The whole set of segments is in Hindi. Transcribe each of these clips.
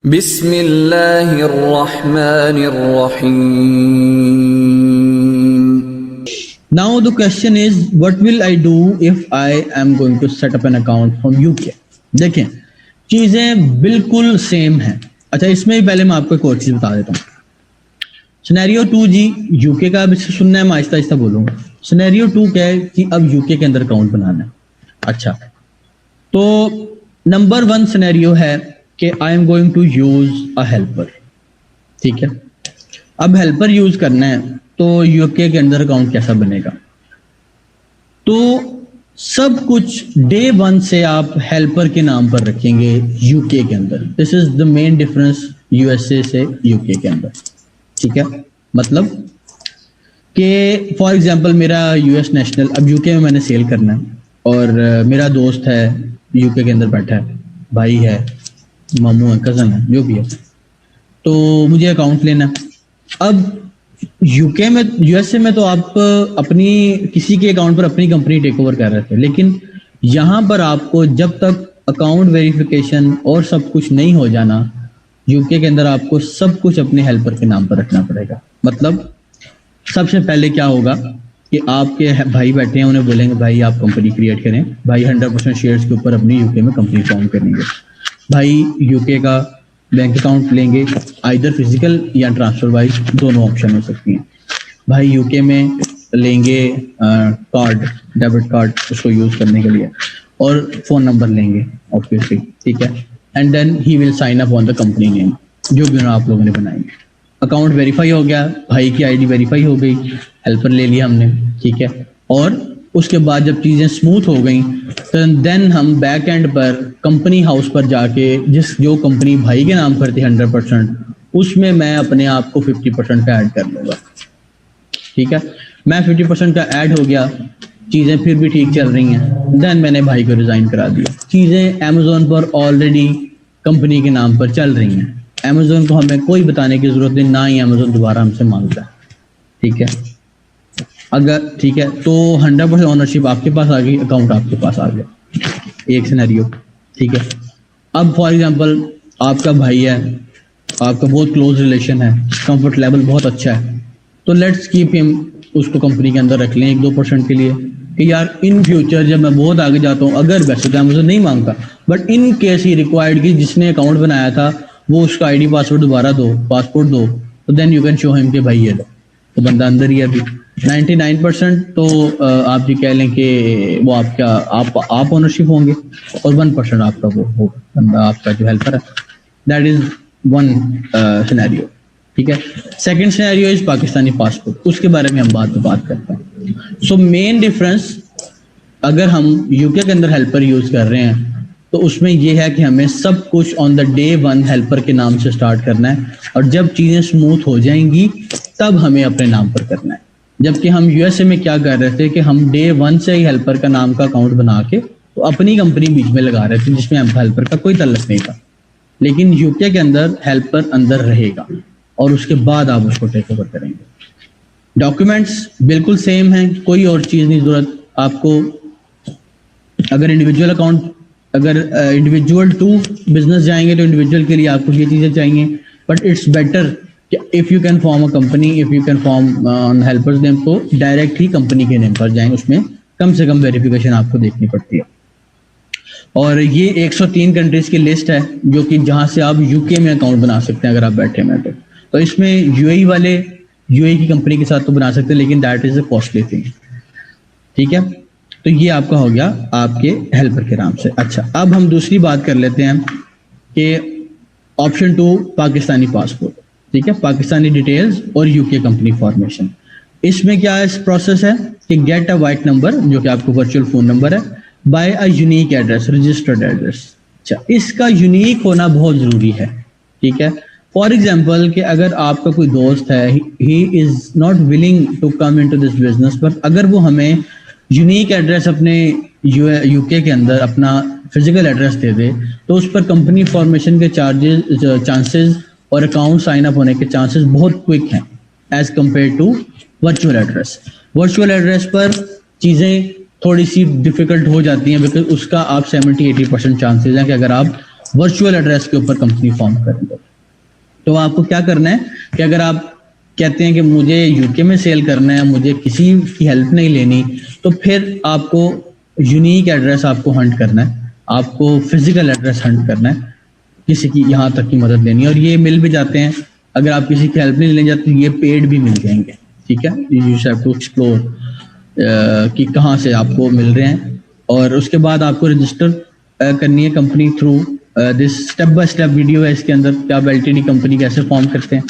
Bismillahirrahmanirrahim. Now the question is, what will I do if I am going to set up an account from UK? देखें, चीजें बिल्कुल सेम हैं। अच्छा, इसमें भी पहले मैं आपको एक और चीज बता देता हूँ। सिनेरियो 2 जी, यूके का अब सुनना है, मैं आहिस्ता आहिस्ता बोलूंगा। सिनेरियो 2 क्या है कि अब यूके के अंदर अकाउंट बनाना है। अच्छा, तो नंबर 1 सिनेरियो है कि I am going to use a helper. ठीक है, अब हेल्पर यूज करना है तो यूके के अंदर अकाउंट कैसा बनेगा? तो सब कुछ डे 1 से आप हेल्पर के नाम पर रखेंगे यूके के अंदर। This is the main difference USA से यूके के अंदर। ठीक है, मतलब कि फॉर एग्जांपल मेरा यूएस नेशनल अब यूके में मैंने सेल करना है और मेरा दोस्त है यूके के अंदर बैठा है, भाई है, मामू है, कजन है, जो भी है, तो मुझे अकाउंट लेना है। अब यूके में, यूएसए में तो आप अपनी किसी के अकाउंट पर अपनी कंपनी टेक ओवर कर रहे थे, लेकिन यहाँ पर आपको जब तक अकाउंट वेरिफिकेशन और सब कुछ नहीं हो जाना, यूके के अंदर आपको सब कुछ अपने हेल्पर के नाम पर रखना पड़ेगा। मतलब सबसे पहले क्या होगा कि आपके भाई बैठे हैं, उन्हें बोलेंगे भाई आप कंपनी क्रिएट करें, भाई 100% शेयर्स के ऊपर अपनी यूके में कंपनी फॉर्म करेंगे, भाई यूके का बैंक अकाउंट लेंगे, आइदर फिजिकल या ट्रांसफर वाइज, दोनों ऑप्शन हो सकती हैं। भाई यूके में लेंगे कार्ड, डेबिट कार्ड उसको यूज करने के लिए, और फोन नंबर लेंगे ऑब्वियसली। ठीक है, and then he will sign up on the company name, जो भी आप लोगों ने बनाएंगे। अकाउंट वेरीफाई हो गया, भाई की आईडी वेरीफाई हो गई, हेल्पर ले लिया हमने। ठीक है, और उसके बाद जब चीज़ें स्मूथ हो गई तो देन हम बैक एंड पर कंपनी हाउस पर जाके जो कंपनी भाई के नाम पर थी 100%, उसमें मैं अपने आप को 50% का ऐड कर लूँगा। ठीक है, मैं 50% का ऐड हो गया, चीज़ें फिर भी ठीक चल रही हैं, देन मैंने भाई को रिज़ाइन करा दिया। चीज़ें अमेजोन पर ऑलरेडी कंपनी के नाम पर चल रही हैं, अमेजोन को हमें कोई बताने की ज़रूरत नहीं, ना ही अमेजोन दोबारा हमसे मांगता है। ठीक है, अगर ठीक है तो 100% ओनरशिप आपके पास आ गई, अकाउंट आपके पास आ गया, एक सिनेरियो। ठीक है, अब फॉर एग्जांपल आपका भाई है, आपका बहुत क्लोज रिलेशन है, कंफर्ट लेवल बहुत अच्छा है, तो लेट्स कीप हिम, उसको कंपनी के अंदर रख लें 1-2% के लिए कि यार इन फ्यूचर जब मैं बहुत आगे जाता हूँ, अगर वैसे तो मुझे नहीं मांगता, but in case he required कि जिसने अकाउंट बनाया था वो उसका आईडी पासवर्ड दोबारा दो, पासपोर्ट दो, तो then you can show him कि भाई ये लो, तो बंदा अंदर ही है। अभी 99% तो आप जी कह लें कि वो आपका आप ओनरशिप होंगे, और 1% आपका वो बंदा आपका जो हेल्पर है। That is one scenario. ठीक है, second scenario is Pakistani passport, उसके बारे में हम बाद में बात करते हैं। सो मेन डिफरेंस, अगर हम यूके के अंदर हेल्पर यूज कर रहे हैं तो उसमें यह है कि हमें सब कुछ ऑन द डे 1 हेल्पर के नाम से स्टार्ट करना है, और जब चीज़ें स्मूथ हो जाएंगी तब हमें अपने नाम पर करना है। जबकि हम यूएसए में क्या कर रहे थे कि हम डे 1 से ही हेल्पर का नाम का अकाउंट बना के तो अपनी कंपनी बीच में लगा रहे थे, जिसमें हेल्पर का कोई ताल्लुक नहीं था। लेकिन यूके के अंदर हेल्पर अंदर रहेगा और उसके बाद आप उसको टेक ओवर करेंगे। डॉक्यूमेंट्स बिल्कुल सेम हैं, कोई और चीज़ नहीं ज़रूरत आपको। अगर इंडिविजुअल अकाउंट, अगर इंडिविजुअल टू बिजनेस जाएंगे तो इंडिविजुअल के लिए आपको ये चीज़ें चाहिए, but it's better if you can form a company, if you can form on helpers name, तो डायरेक्ट ही कंपनी के नेम पर जाएंगे, उसमें कम से कम वेरिफिकेशन आपको देखनी पड़ती है। और ये 103 कंट्रीज की लिस्ट है जो कि जहां से आप यूके में अकाउंट बना सकते हैं अगर आप बैठे हैं तो इसमें यूएई वाले यूएई की कंपनी के साथ तो बना सकते हैं, लेकिन that is a costly thing. ठीक है, तो ये आपका हो गया आपके हेल्पर के नाम से। अच्छा, अब हम दूसरी बात कर लेते हैं कि ऑप्शन 2 पाकिस्तानी पासपोर्ट। ठीक है, पाकिस्तानी डिटेल्स और यूके कंपनी फॉर्मेशन। इसमें क्या है, इस प्रोसेस है कि गेट अ वाइट नंबर, जो कि आपको वर्चुअल फोन नंबर है, by a unique address, registered address. अच्छा, इसका यूनिक होना बहुत जरूरी है। ठीक है, फॉर एग्जाम्पल कि अगर आपका कोई दोस्त है, he is not willing to come into this business, पर अगर वो हमें यूनिक एड्रेस अपने यूके के अंदर अपना फिजिकल एड्रेस दे दे, तो उस पर कंपनी फॉर्मेशन के चांसेस और अकाउंट साइन अप होने के चांसेस बहुत क्विक हैं as compare to virtual address. Virtual address पर चीज़ें थोड़ी सी डिफिकल्ट हो जाती हैं, बिकॉज उसका आप 70-80% चांसेस हैं कि अगर आप वर्चुअल एड्रेस के ऊपर कंपनी फॉर्म करेंगे। तो आपको क्या करना है कि अगर आप कहते हैं कि मुझे यूके में सेल करना है, मुझे किसी की हेल्प नहीं लेनी, तो फिर आपको यूनिक एड्रेस आपको हंट करना है, आपको फिजिकल एड्रेस हंट करना है, किसी की यहाँ तक की मदद लेनी है। और ये मिल भी जाते हैं, अगर आप किसी की हेल्प नहीं लेने जाते ये पेड भी मिल जाएंगे, ठीक है। यू हैव टू एक्सप्लोर कि कहाँ से आपको मिल रहे हैं, और उसके बाद आपको रजिस्टर करनी है company through this step by step video है इसके अंदर कि आप एलटीडी कंपनी कैसे फॉर्म करते हैं,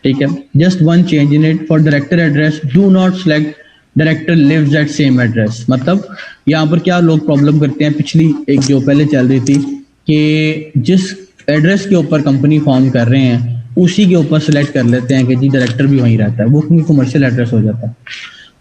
ठीक है। Just one change in it, for director address do not select director lives at same address. मतलब यहाँ पर क्या लोग प्रॉब्लम करते हैं, पिछली एक जो पहले चल रही थी कि जिस एड्रेस के ऊपर कंपनी फॉर्म कर रहे हैं उसी के ऊपर सेलेक्ट कर लेते हैं कि जी डायरेक्टर भी वहीं रहता है, वो क्योंकि कमर्शियल एड्रेस हो जाता है।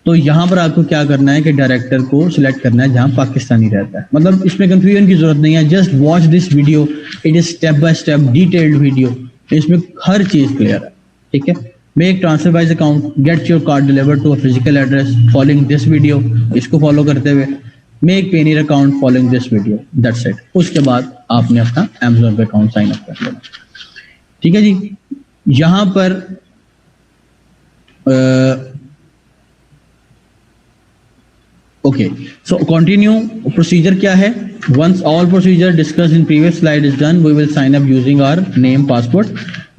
तो यहाँ पर आपको क्या करना है कि डायरेक्टर को सिलेक्ट करना है जहाँ पाकिस्तानी रहता है। मतलब इसमें कंफ्यूजन की जरूरत नहीं है, just watch this video, it is step by step detailed video, इसमें हर चीज क्लियर है, ठीक है। Make transfer wise account, get your card delivered to a physical address following this video, इसको फॉलो करते हुए make Payoneer account following this video, that's it. उसके बाद आपने अपना Amazon पे अकाउंट साइन अप कर लेना, ठीक है जी। यहां पर ओके, सो कंटिन्यू प्रोसीजर क्या है। Once all procedure discussed in previous slide is done, we will sign up using our name, passport,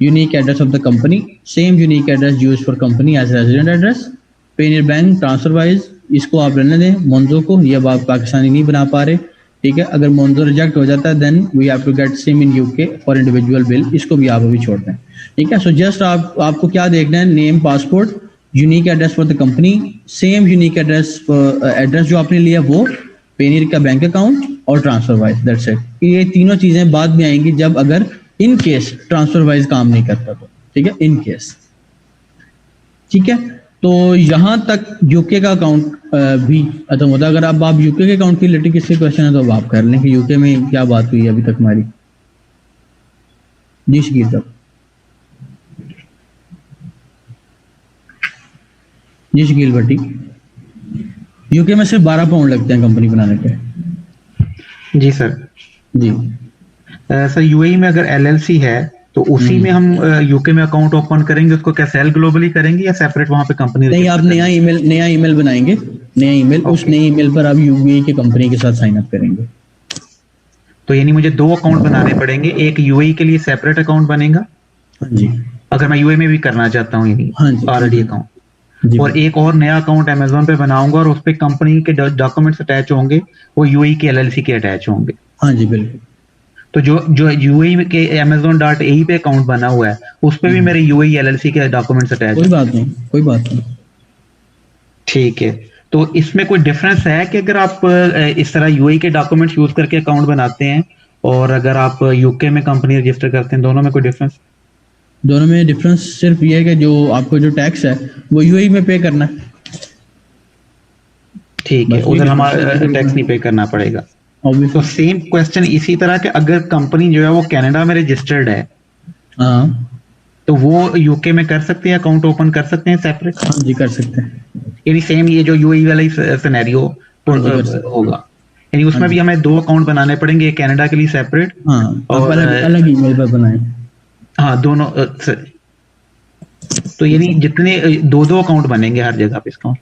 unique address of the company, same unique address used for company as resident address, Payoneer bank transfer wise इसको आप रहने दें, मोन्जो को ये अब आप पाकिस्तानी नहीं बना पा रहे, ठीक है। अगर मोन्जो रिजेक्ट हो जाता है then we have to get SIM in UK for individual bill, इसको भी आप अभी छोड़ दें, ठीक है। सो जस्ट आपको क्या देखना है, name, passport, unique address for the company, same unique address जो आपने लिया वो, पेनीर का बैंक अकाउंट और ट्रांसफर वाइज, दैट्स इट। ये तीनों चीजें बाद में आएंगी जब अगर इन केस ट्रांसफर वाइज काम नहीं करता तो, ठीक है, इन केस, ठीक है। तो यहां तक यूके का अकाउंट भी खत्म होता है। अगर अब आप यूके के अकाउंट की रिलेटेड किसी क्वेश्चन है तो अब आप कर लें कि यूके में क्या बात हुई है अभी तक हमारी। जी शकील साहब, जी शकील भट्टी, यूके में सिर्फ 12 पाउंड लगते हैं कंपनी बनाने के। जी सर। जी सर यूएई में अगर एलएलसी है तो उसी में हम यूके में अकाउंट ओपन करेंगे, उसको क्या सेल ग्लोबली करेंगे या सेपरेट वहां पे कंपनी? नहीं, आप नया ईमेल बनाएंगे, नया ईमेल, उस नए ईमेल पर आप यूएई की कंपनी के साथ साइन अप करेंगे। तो यानी मुझे 2 अकाउंट बनाने पड़ेंगे, एक यूएई के लिए सेपरेट अकाउंट बनेगा, हाँ जी, अगर मैं यूएई में भी करना चाहता हूँ यही ऑलरेडी अकाउंट, और एक और नया अकाउंट अमेज़न पे बनाऊंगा और उस पे कंपनी के डॉक्यूमेंट्स अटैच होंगे, वो यूएई के एलएलसी के अटैच होंगे। हाँ जी बिल्कुल। तो जो यूएई के amazon.ae पे अकाउंट बना हुआ है उस पे भी मेरे यूएई एलएलसी के डॉक्यूमेंट्स अटैच कोई बात नहीं, कोई बात नहीं, ठीक है। तो इसमें कोई डिफरेंस है कि अगर आप इस तरह यूएई के डॉक्यूमेंट्स यूज करके अकाउंट बनाते हैं और अगर आप यूके में कंपनी रजिस्टर करते हैं, दोनों में कोई डिफरेंस? दोनों में डिफरेंस सिर्फ ये है कि जो आपको जो टैक्स है वो यूएई में पे करना है, ठीक है, उधर हमारा टैक्स नहीं पे करना पड़ेगा। तो सेम क्वेश्चन इसी तरह के अगर कंपनी जो है वो कनाडा में रजिस्टर्ड है, हाँ, तो वो यूके में कर सकते हैं, अकाउंट ओपन कर सकते हैं सेपरेट? हाँ जी कर सकते हैं। यानी सेम ये जो यूएई वाला सिनेरियो होगा, यानी उसमें भी हमें 2 अकाउंट बनाने पड़ेंगे, एक कनाडा के लिए सेपरेट, हाँ, और अलग ईमेल पर बनाए, हाँ दोनों। तो यानी जितने 2 अकाउंट बनेंगे हर जगह पे, इसका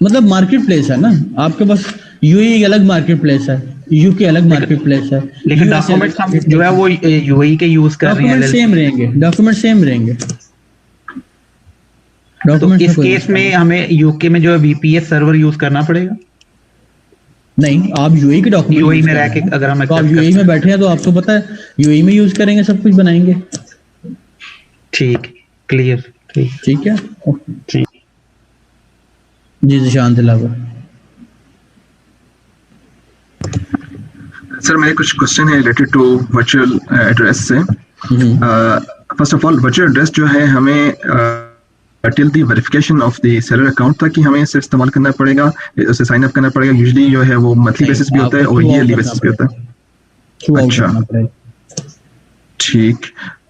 मतलब मार्केट प्लेस है ना आपके पास, यूएई अलग मार्केट प्लेस है, यूके अलग मार्केट प्लेस है, लेकिन डॉक्यूमेंट्स हम जो है वो यूएई के यूज कर रहे हैं, सेम रहेंगे, डॉक्यूमेंट सेम रहेंगे। तो इस केस में हमें यूके में जो है वीपीएस सर्वर यूज करना पड़ेगा? नहीं, आप यूएई के डॉक्यूमेंट यूएई में रह के अगर हम तो आप यूएई में बैठे हैं तो आपको पता है यूएई में यूज करेंगे, सब कुछ बनाएंगे। ठीक, क्लियर, ठीक है, ठीक। जी जिशान दिलावर सर, मेरे कुछ क्वेश्चन है रिलेटेड टू वर्चुअल एड्रेस से। First of all, virtual address जो है हमें till the verification of the seller account तक ही हमें इसे इस्तेमाल करना पड़ेगा, उसे साइन अप करना पड़ेगा। यूजुअली जो है वो मंथली बेसिस भी होता है और ईयरली बेसिस भी होता है। अच्छा, ठीक,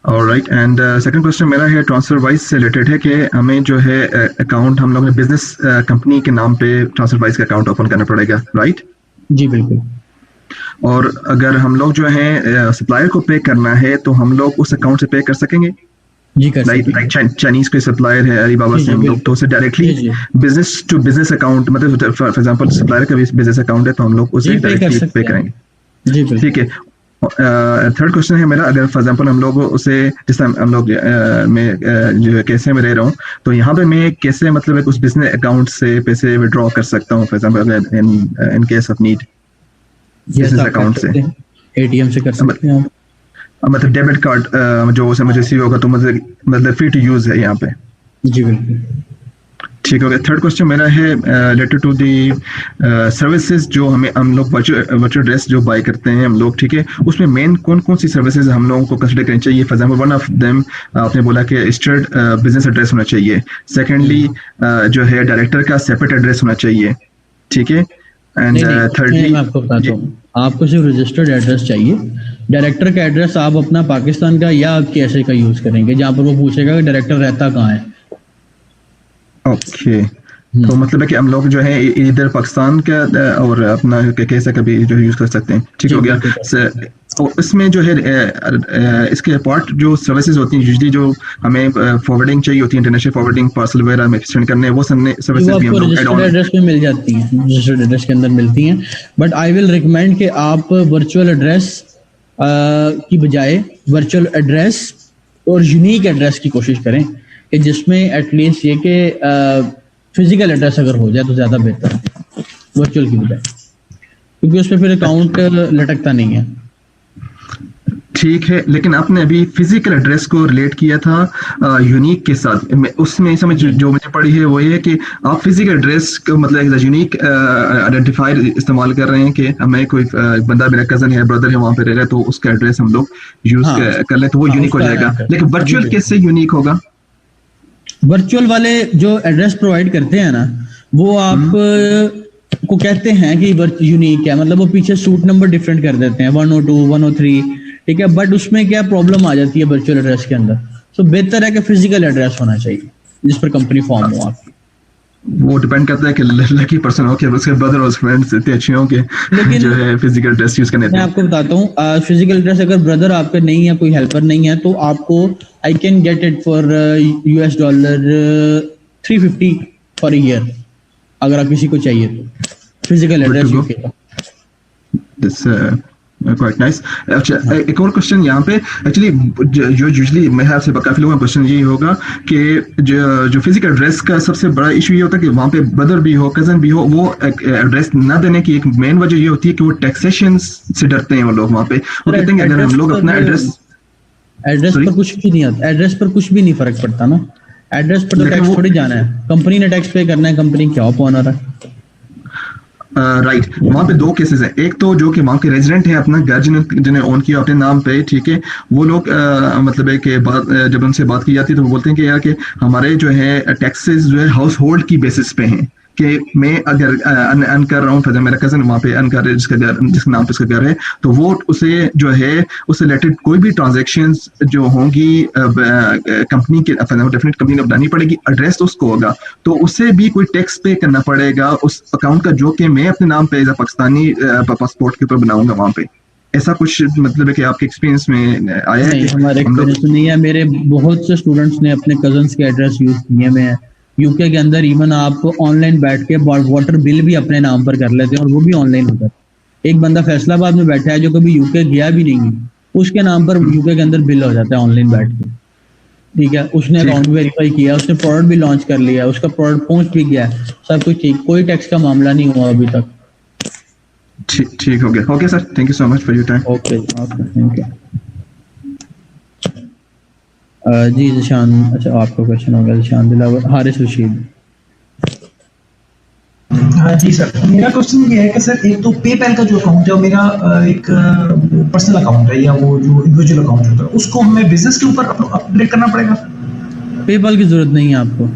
ऑलराइट। एंड सेकंड क्वेश्चन मेरा है ट्रांसफर वाइज से रिलेटेड है कि हमें जो है अकाउंट हम लोग ने बिजनेस कंपनी के नाम पे ट्रांसफर वाइज का अकाउंट ओपन करना पड़ेगा, राइट? जी बिल्कुल। और अगर हम लोग जो है सप्लायर को पे करना है तो हम लोग उस अकाउंट से पे कर सकेंगे। जी कर सकते हैं। लाइक चाइनीज कोई सप्लायर है अलीबाबा जी, से, जी, हम लोग तो उसे डायरेक्टली जी, जी। बिजनेस टू बिजनेस अकाउंट, मतलब फॉर एग्जांपल सप्लायर का भी बिजनेस अकाउंट है तो हम लोग उसे जी पे कर डायरेक्टली सकते पे हैं। करेंगे। जी बिल्कुल। ठीक है। थर्ड क्वेश्चन है मेरा, अगर फॉर एग्जांपल हम लोग उसे, जैसे हम लोग मैं जो कैसे में रह रहा हूँ, तो यहाँ पे मैं कैसे मतलब उस बिजनेस अकाउंट से पैसे विड्रॉ कर सकता हूँ, for example in case of need yes business आप कर अकाउंट से। सकते हैं, एटीएम से कर सकते हैं आप। मतलब डेबिट कार्ड जो उसे मुझे रिसीव होगा तो मतलब फ्री टू यूज है यहाँ पे। जी बिल्कुल। ठीक हो गया। थर्ड क्वेश्चन मेरा है रिलेटेड टू दी सर्विसेज जो हम लोग वर्चुअल एड्रेस जो बाय करते हैं हम लोग, ठीक है, उसमें मेन कौन कौन सी सर्विसेज हम लोगों को कंसिडर करनी चाहिए। For example one of them आपने बोला कि रजिस्टर्ड बिजनेस एड्रेस होना चाहिए। सेकेंडली जो है डायरेक्टर का सेपरेट एड्रेस होना चाहिए, ठीक है। एंड नहीं नहीं, थर्डली मैं आपको बताता हूँ, आपको सिर्फ रजिस्टर्ड एड्रेस चाहिए। डायरेक्टर का एड्रेस आप अपना पाकिस्तान का या KSA का यूज करेंगे, जहाँ पर वो पूछेगा कि डायरेक्टर रहता कहाँ है। ओके तो मतलब है कि हम लोग जो है इधर पाकिस्तान का और अपना कैसे का भी जो यूज कर सकते हैं। ठीक जी, हो गया। बिल्कुल। तो इसमें जो है इसके अपार्ट जो सर्विसेज होती हैं यूजली जो हमें फॉरवर्डिंग चाहिए होती है, इंटरनेशनल फॉरवर्डिंग पार्सल वगैरह में सेंड करने, वो वो सर्विसेज भी हम आपको लोग ऐड रजिस्टर्ड ऑन। एड्रेस में मिल जाती हैं, रजिस्टर्ड एड्रेस के अंदर मिलती हैं। बट आई विल रिकमेंड कि आप वर्चुअल एड्रेस की बजाय वर्चुअल एड्रेस और यूनिक एड्रेस की कोशिश करें, कि जिसमें एटलीस्ट ये कि फिजिकल एड्रेस अगर हो जाए तो ज़्यादा बेहतर है वर्चुअल की बजाय, क्योंकि उसमें फिर अकाउंट लटकता नहीं है। ठीक है, लेकिन आपने अभी फिजिकल एड्रेस को रिलेट किया था यूनिक के साथ। उसमें समझ जो मुझे पड़ी है वो ये कि आप फिजिकल एड्रेस को मतलब यूनिक आइडेंटिफायर इस्तेमाल कर रहे हैं कि हमें कोई बंदा, मेरा कजन है, ब्रदर है, वहां पे रह रहा है, तो उसका एड्रेस हम लोग यूज कर लें तो वो यूनिक हो जाएगा। लेकिन वर्चुअल कैसे यूनिक होगा? वर्चुअल वाले जो एड्रेस प्रोवाइड करते हैं ना, वो आप को कहते हैं कि यूनिक है, मतलब वो पीछे सूट नंबर डिफरेंट कर देते हैं 102 103, ठीक है। बट उसमें क्या प्रॉब्लम आ जाती है वर्चुअल एड्रेस के अंदर, तो बेहतर है कि फिजिकल एड्रेस होना चाहिए जिस पर कंपनी फॉर्म हो आपकी। वो डिपेंड करता है कि लकी पर्सन हो कि उसके ब्रदर और फ्रेंड्स इतने अच्छे हों कि जो है फिजिकल एड्रेस यूज करने। मैं आपको बताता हूँ, फिजिकल एड्रेस अगर ब्रदर आपका नहीं है, कोई हेल्पर नहीं है, तो आपको I can get it for $350 for year, अगर आप किसी को चाहिए तो फिजिकल एड्रेस यूके का। Quite nice. अच्छा, एक और क्वेश्चन यहाँ पे एक्चुअली जो यूजुअली मैं आपसे काफी लोगों का क्वेश्चन यही होगा कि जो फिजिकल एड्रेस का सबसे बड़ा इशू ये होता है कि वहाँ पे ब्रदर भी हो, कजन भी हो, वो एड्रेस ना देने की एक मेन वजह ये होती है कि वो टैक्सेशन से डरते हैं वो लोग। वहाँ पे वो कहते हैं कि अगर हम लोग अपना एड्रेस पर कुछ भी नहीं आता, एड्रेस पर कुछ भी नहीं फर्क पड़ता ना, एड्रेस पर तो टैक्स थोड़ी जाना है, कंपनी ने टैक्स पे करना है, कंपनी क्या ऑनर है। राइट, वहाँ पे दो केसेस हैं। एक तो जो कि वहाँ के रेजिडेंट है, अपना घर जिन्हें ओन किया अपने नाम पे, ठीक है, वो लोग मतलब है कि जब उनसे बात की जाती है तो वो बोलते हैं कि यार कि हमारे जो है टैक्सेस जो है हाउस होल्ड की बेसिस पे हैं, कि मैं अगर अन कर रहा हूँ, फिर मेरा कजन वहाँ पे अन कर रहा है, जिसके नाम पे उसका घर है, तो वो उसे जो है उससे रिलेटेड कोई भी ट्रांजैक्शंस जो होंगी कंपनी के डेफिनेट कंपनी ने बतानी पड़ेगी, एड्रेस तो उसको होगा, तो उसे भी कोई टैक्स पे करना पड़ेगा उस अकाउंट का, जो कि मैं अपने नाम पे एज अ पाकिस्तानी पासपोर्ट के ऊपर बनाऊंगा वहाँ पे। ऐसा कुछ मतलब है कि आपके एक्सपीरियंस में आया है? हमारे एक्सपीरियंस में नहीं है, मेरे बहुत से स्टूडेंट्स ने अपने कजन्स के एड्रेस यूज किए में। यूके के अंदर इवन आप ऑनलाइन बैठ के वाटर बिल भी अपने नाम पर कर लेते हैं और वो भी ऑनलाइन होता है। एक बंदा फैसलाबाद में बैठा है जो कभी यूके गया भी नहीं है, उसके नाम पर यूके के अंदर बिल हो जाता है ऑनलाइन बैठ के, ठीक है। उसने अकाउंट वेरीफाई किया, उसने प्रोडक्ट भी लॉन्च कर लिया, उसका प्रोडक्ट पहुंच भी गया, सब कुछ ठीक, कोई टैक्स का मामला नहीं हुआ अभी तक। ठीक हो गया। Okay sir, thank you so much for your time. Okay thank you. जी जिशान, अच्छा आपका क्वेश्चन होगा, जिशान दिलावर, हारिस रशीद। हाँ जी सर, मेरा क्वेश्चन ये है कि सर एक तो पेपैल का जो अकाउंट है वो मेरा एक पर्सनल अकाउंट है, या वो जो इंडिविजुअल अकाउंट होता है उसको हमें बिजनेस के ऊपर अपडेट करना पड़ेगा? पेपैल की जरूरत नहीं है आपको।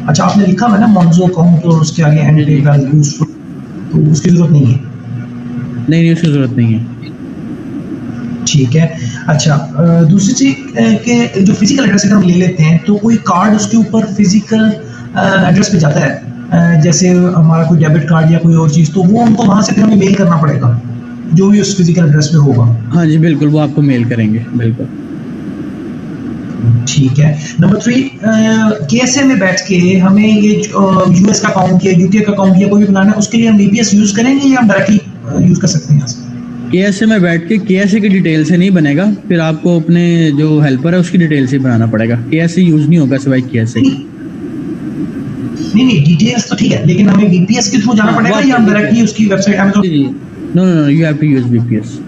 अच्छा, आपने लिखा है ना मोन्जो अकाउंट और उसके आगे एंड पेपैल यूजफुल, तो उसकी जरूरत नहीं है? नहीं उसकी जरूरत नहीं है। ठीक है। अच्छा, दूसरी चीज कि जो फिजिकल एड्रेस अगर हम ले लेते हैं तो कोई कार्ड उसके ऊपर फिजिकल एड्रेस पे जाता है, जैसे हमारा कोई डेबिट कार्ड या कोई और चीज, तो वो उनको वहां से फिर हमें मेल करना पड़ेगा? जो भी उस फिजिकल एड्रेस पे होगा। हाँ जी बिल्कुल, वो आपको मेल करेंगे, बिल्कुल। ठीक है। नंबर 3, केएसए में बैठ के हमें ये यूएस का अकाउंट या यूके का अकाउंट या कोई भी बनाना है, उसके लिए हम वीपीएस यूज करेंगे या हम डायरेक्टली यूज कर सकते हैं यहाँ से? केएसए में बैठ के केएसए की डिटेल से नहीं बनेगा, फिर आपको अपने जो हेल्पर है उसकी डिटेल से बनाना पड़ेगा। केएसए यूज नहीं होगा सिवाय केएसए। नहीं डिटेल्स तो ठीक है, लेकिन हमें वीपीएस के थ्रू जाना पड़ेगा या हम डायरेक्टली उसकी website Amazon? No, you have to use VPS.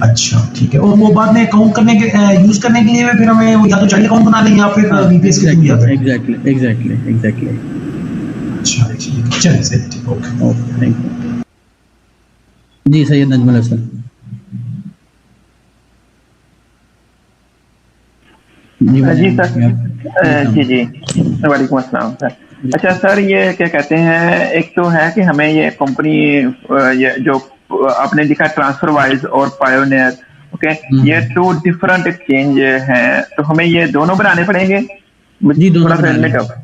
अच्छा ठीक है। और वो बाद में अकाउंट करने के यूज करने के लिए फिर हमें या तो चाइल्ड अकाउंट बना लें या फिर वीपीएस के थ्रू जाते हैं। एग्जैक्टली। अच्छा ठीक है, चलिए सर, ठीक, ओके, थैंक यू जी। सैयद नजमुल हसन जी सर। जी वालेकुम अस्सलाम सर। अच्छा सर, ये क्या कहते हैं, एक तो है कि हमें ये कंपनी ये जो आपने लिखा ट्रांसफर वाइज और पायोनियर, ओके, ये 2 डिफरेंट एक्सचेंज हैं, तो हमें ये दोनों बनाने पड़ेंगे जी, दोनों थोड़ा बनाने सा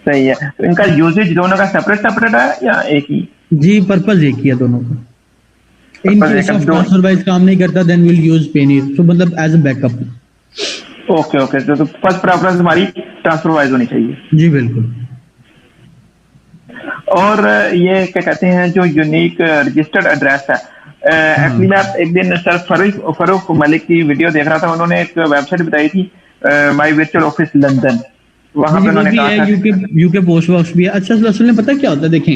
सही है। तो इनका यूजेज दोनों का सेपरेट है या एक ही? जी, पर्पस एक ही है दोनों का। In case of transfer wise काम नहीं करता देन विल यूज पेनीर, तो मतलब एज अ बैकअप। ओके, तो फर्स्ट प्रेफरेंस हमारी ट्रांसफर वाइज होनी चाहिए। जी बिल्कुल। और ये क्या कहते हैं, जो यूनिक रजिस्टर्ड एड्रेस है, एक्चुअली मैं एक दिन सर फरूक मलिक की वीडियो देख रहा था, उन्होंने एक वेबसाइट बताई थी माई वर्चुअल ऑफिस लंदन, वहां पे उन्होंने कहा था यूके पोस्ट बॉक्स भी है। अच्छा असल में पता क्या होता है, देखें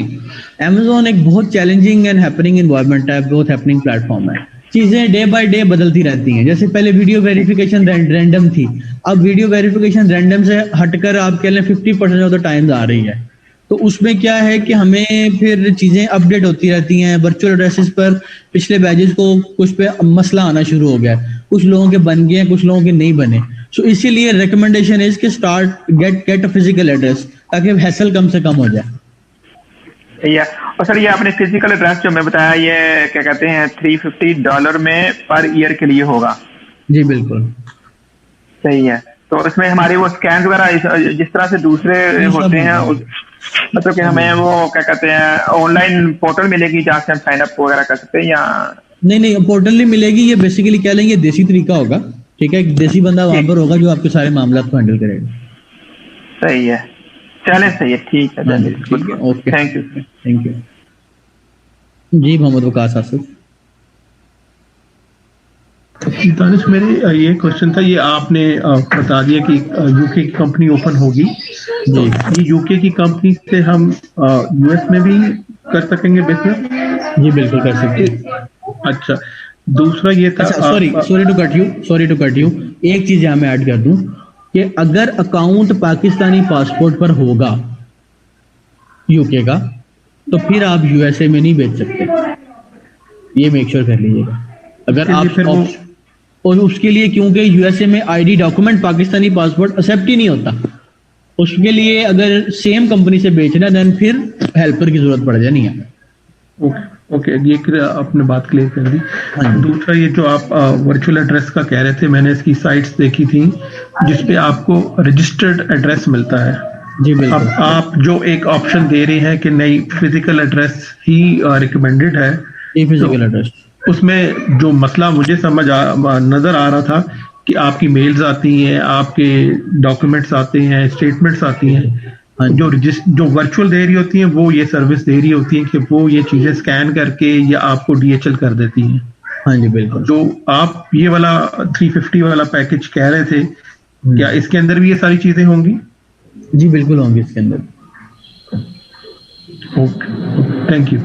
Amazon एक बहुत चैलेंजिंग एंड हैपनिंग इन्वायरमेंट है, बहुत हैपनिंग प्लेटफॉर्म है। चीजें डे बाय डे बदलती रहती हैं। जैसे पहले वीडियो वेरिफिकेशन रैंडम थी, अब वीडियो वेरिफिकेशन रैंडम से हटकर आप कह लें 50% ऑफ द टाइम्स आ रही है। तो उसमें क्या है कि हमें फिर चीजें अपडेट होती रहती हैं। वर्चुअल एड्रेसेस पर पिछले बैजेस को कुछ पे मसला आना शुरू हो गया, कुछ लोगों के बन गए, कुछ लोगों के नहीं बने। सो इसीलिए रिकमेंडेशन इज कि start get a physical address, ताकि हैसल कम से कम हो जाए। या और सर, ये आपने फिजिकल एड्रेस जो मैं बताया, ये क्या कहते हैं $350 में पर ईयर के लिए होगा? जी बिल्कुल सही है। तो इसमें हमारे वो स्कैन वगैरह जिस तरह से दूसरे होते हैं, मतलब कि हमें वो क्या कहते हैं ऑनलाइन पोर्टल मिलेगी जहाँ से हम साइन अप वगैरह कर सकते हैं या नहीं, पोर्टल नहीं मिलेगी। ये बेसिकली क्या लेंगे, देसी तरीका होगा, ठीक है। एक देसी बंदा वहां पर होगा जो आपके सारे मामला को हैंडल करेगा। सही है, चले सही है, ठीक है, ओके, थैंक यू। जी मोहम्मद वकास आसिफ। दानिश, मेरे ये क्वेश्चन था, ये आपने बता दिया कि यूके की कंपनी ओपन होगी, तो ये यूके की कंपनी से हम यूएस में भी कर सकेंगे बिजनेस? जी बिल्कुल कर सकते हैं। अच्छा, दूसरा ये था, सॉरी टू कट यू, एक चीज यहाँ मैं ऐड कर दूं कि अगर अकाउंट पाकिस्तानी पासपोर्ट पर होगा यूके का, तो फिर आप यूएसए में नहीं बेच सकते, ये मेक श्योर कर लीजिएगा। अगर आप और उसके लिए, क्योंकि यूएसए में ID document Pakistani passport accept ही नहीं होता, उसके लिए अगर सेम कंपनी से बेचना देन फिर हेल्पर की जरूरत पड़ जानी है। ओके, ये आपने बात क्लियर कर दी। दूसरा, ये जो आप वर्चुअल एड्रेस का कह रहे थे, मैंने इसकी साइट्स देखी थी जिसपे आपको रजिस्टर्ड एड्रेस मिलता है। जी बिल्कुल। अब आप जो एक ऑप्शन दे रहे हैं कि नहीं, फिजिकल एड्रेस ही रिकमेंडेड है, फिजिकल एड्रेस, उसमें जो मसला मुझे नजर आ रहा था कि आपकी मेल्स आती हैं, आपके डॉक्यूमेंट्स आते हैं, स्टेटमेंट्स आती हैं, जो वर्चुअल दे रही होती हैं वो ये सर्विस दे रही होती है कि वो ये चीजें स्कैन करके या आपको डीएचएल कर देती हैं। हाँ जी बिल्कुल। जो आप ये वाला 350 वाला पैकेज कह रहे थे, क्या इसके अंदर भी ये सारी चीजें होंगी? जी बिल्कुल होंगी इसके अंदर। Okay, thank you.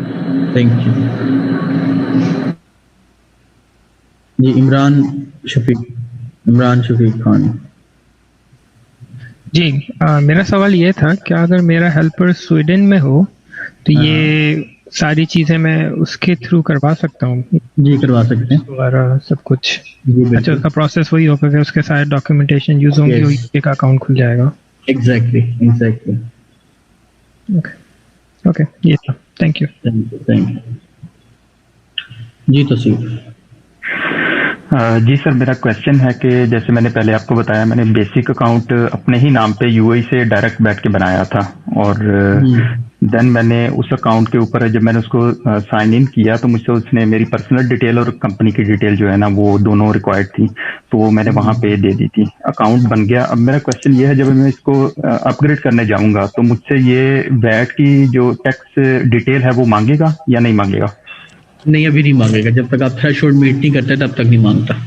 जी इमरान शफीक खान। जी मेरा सवाल ये था कि अगर मेरा हेल्पर स्वीडन में हो तो ये सारी चीजें मैं उसके थ्रू करवा सकता हूँ? जी करवा सकते हैं, और सब कुछ। अच्छा, उसका प्रोसेस वही होगा कि उसके सारे डॉक्यूमेंटेशन यूज होंगे, यूके का अकाउंट खुल जाएगा? एग्जैक्टली। ओके, ये था। Thank you. जी तौसीफ। जी सर, मेरा क्वेश्चन है कि जैसे मैंने पहले आपको बताया, मैंने बेसिक अकाउंट अपने ही नाम पे यूएई से डायरेक्ट बैठ के बनाया था, और देन मैंने उस अकाउंट के ऊपर जब मैंने उसको साइन इन किया तो मुझसे उसने मेरी पर्सनल डिटेल और कंपनी की डिटेल जो है ना वो दोनों रिक्वायर्ड थी, तो वो मैंने वहां पे दे दी थी। अकाउंट बन गया। अब मेरा क्वेश्चन ये है, जब मैं इसको अपग्रेड करने जाऊंगा तो मुझसे ये वैट की जो टैक्स डिटेल है वो मांगेगा या नहीं मांगेगा? नहीं, अभी नहीं मांगेगा। जब तक आप थ्रेशोल्ड मीट नहीं करते तब तक नहीं मांगता।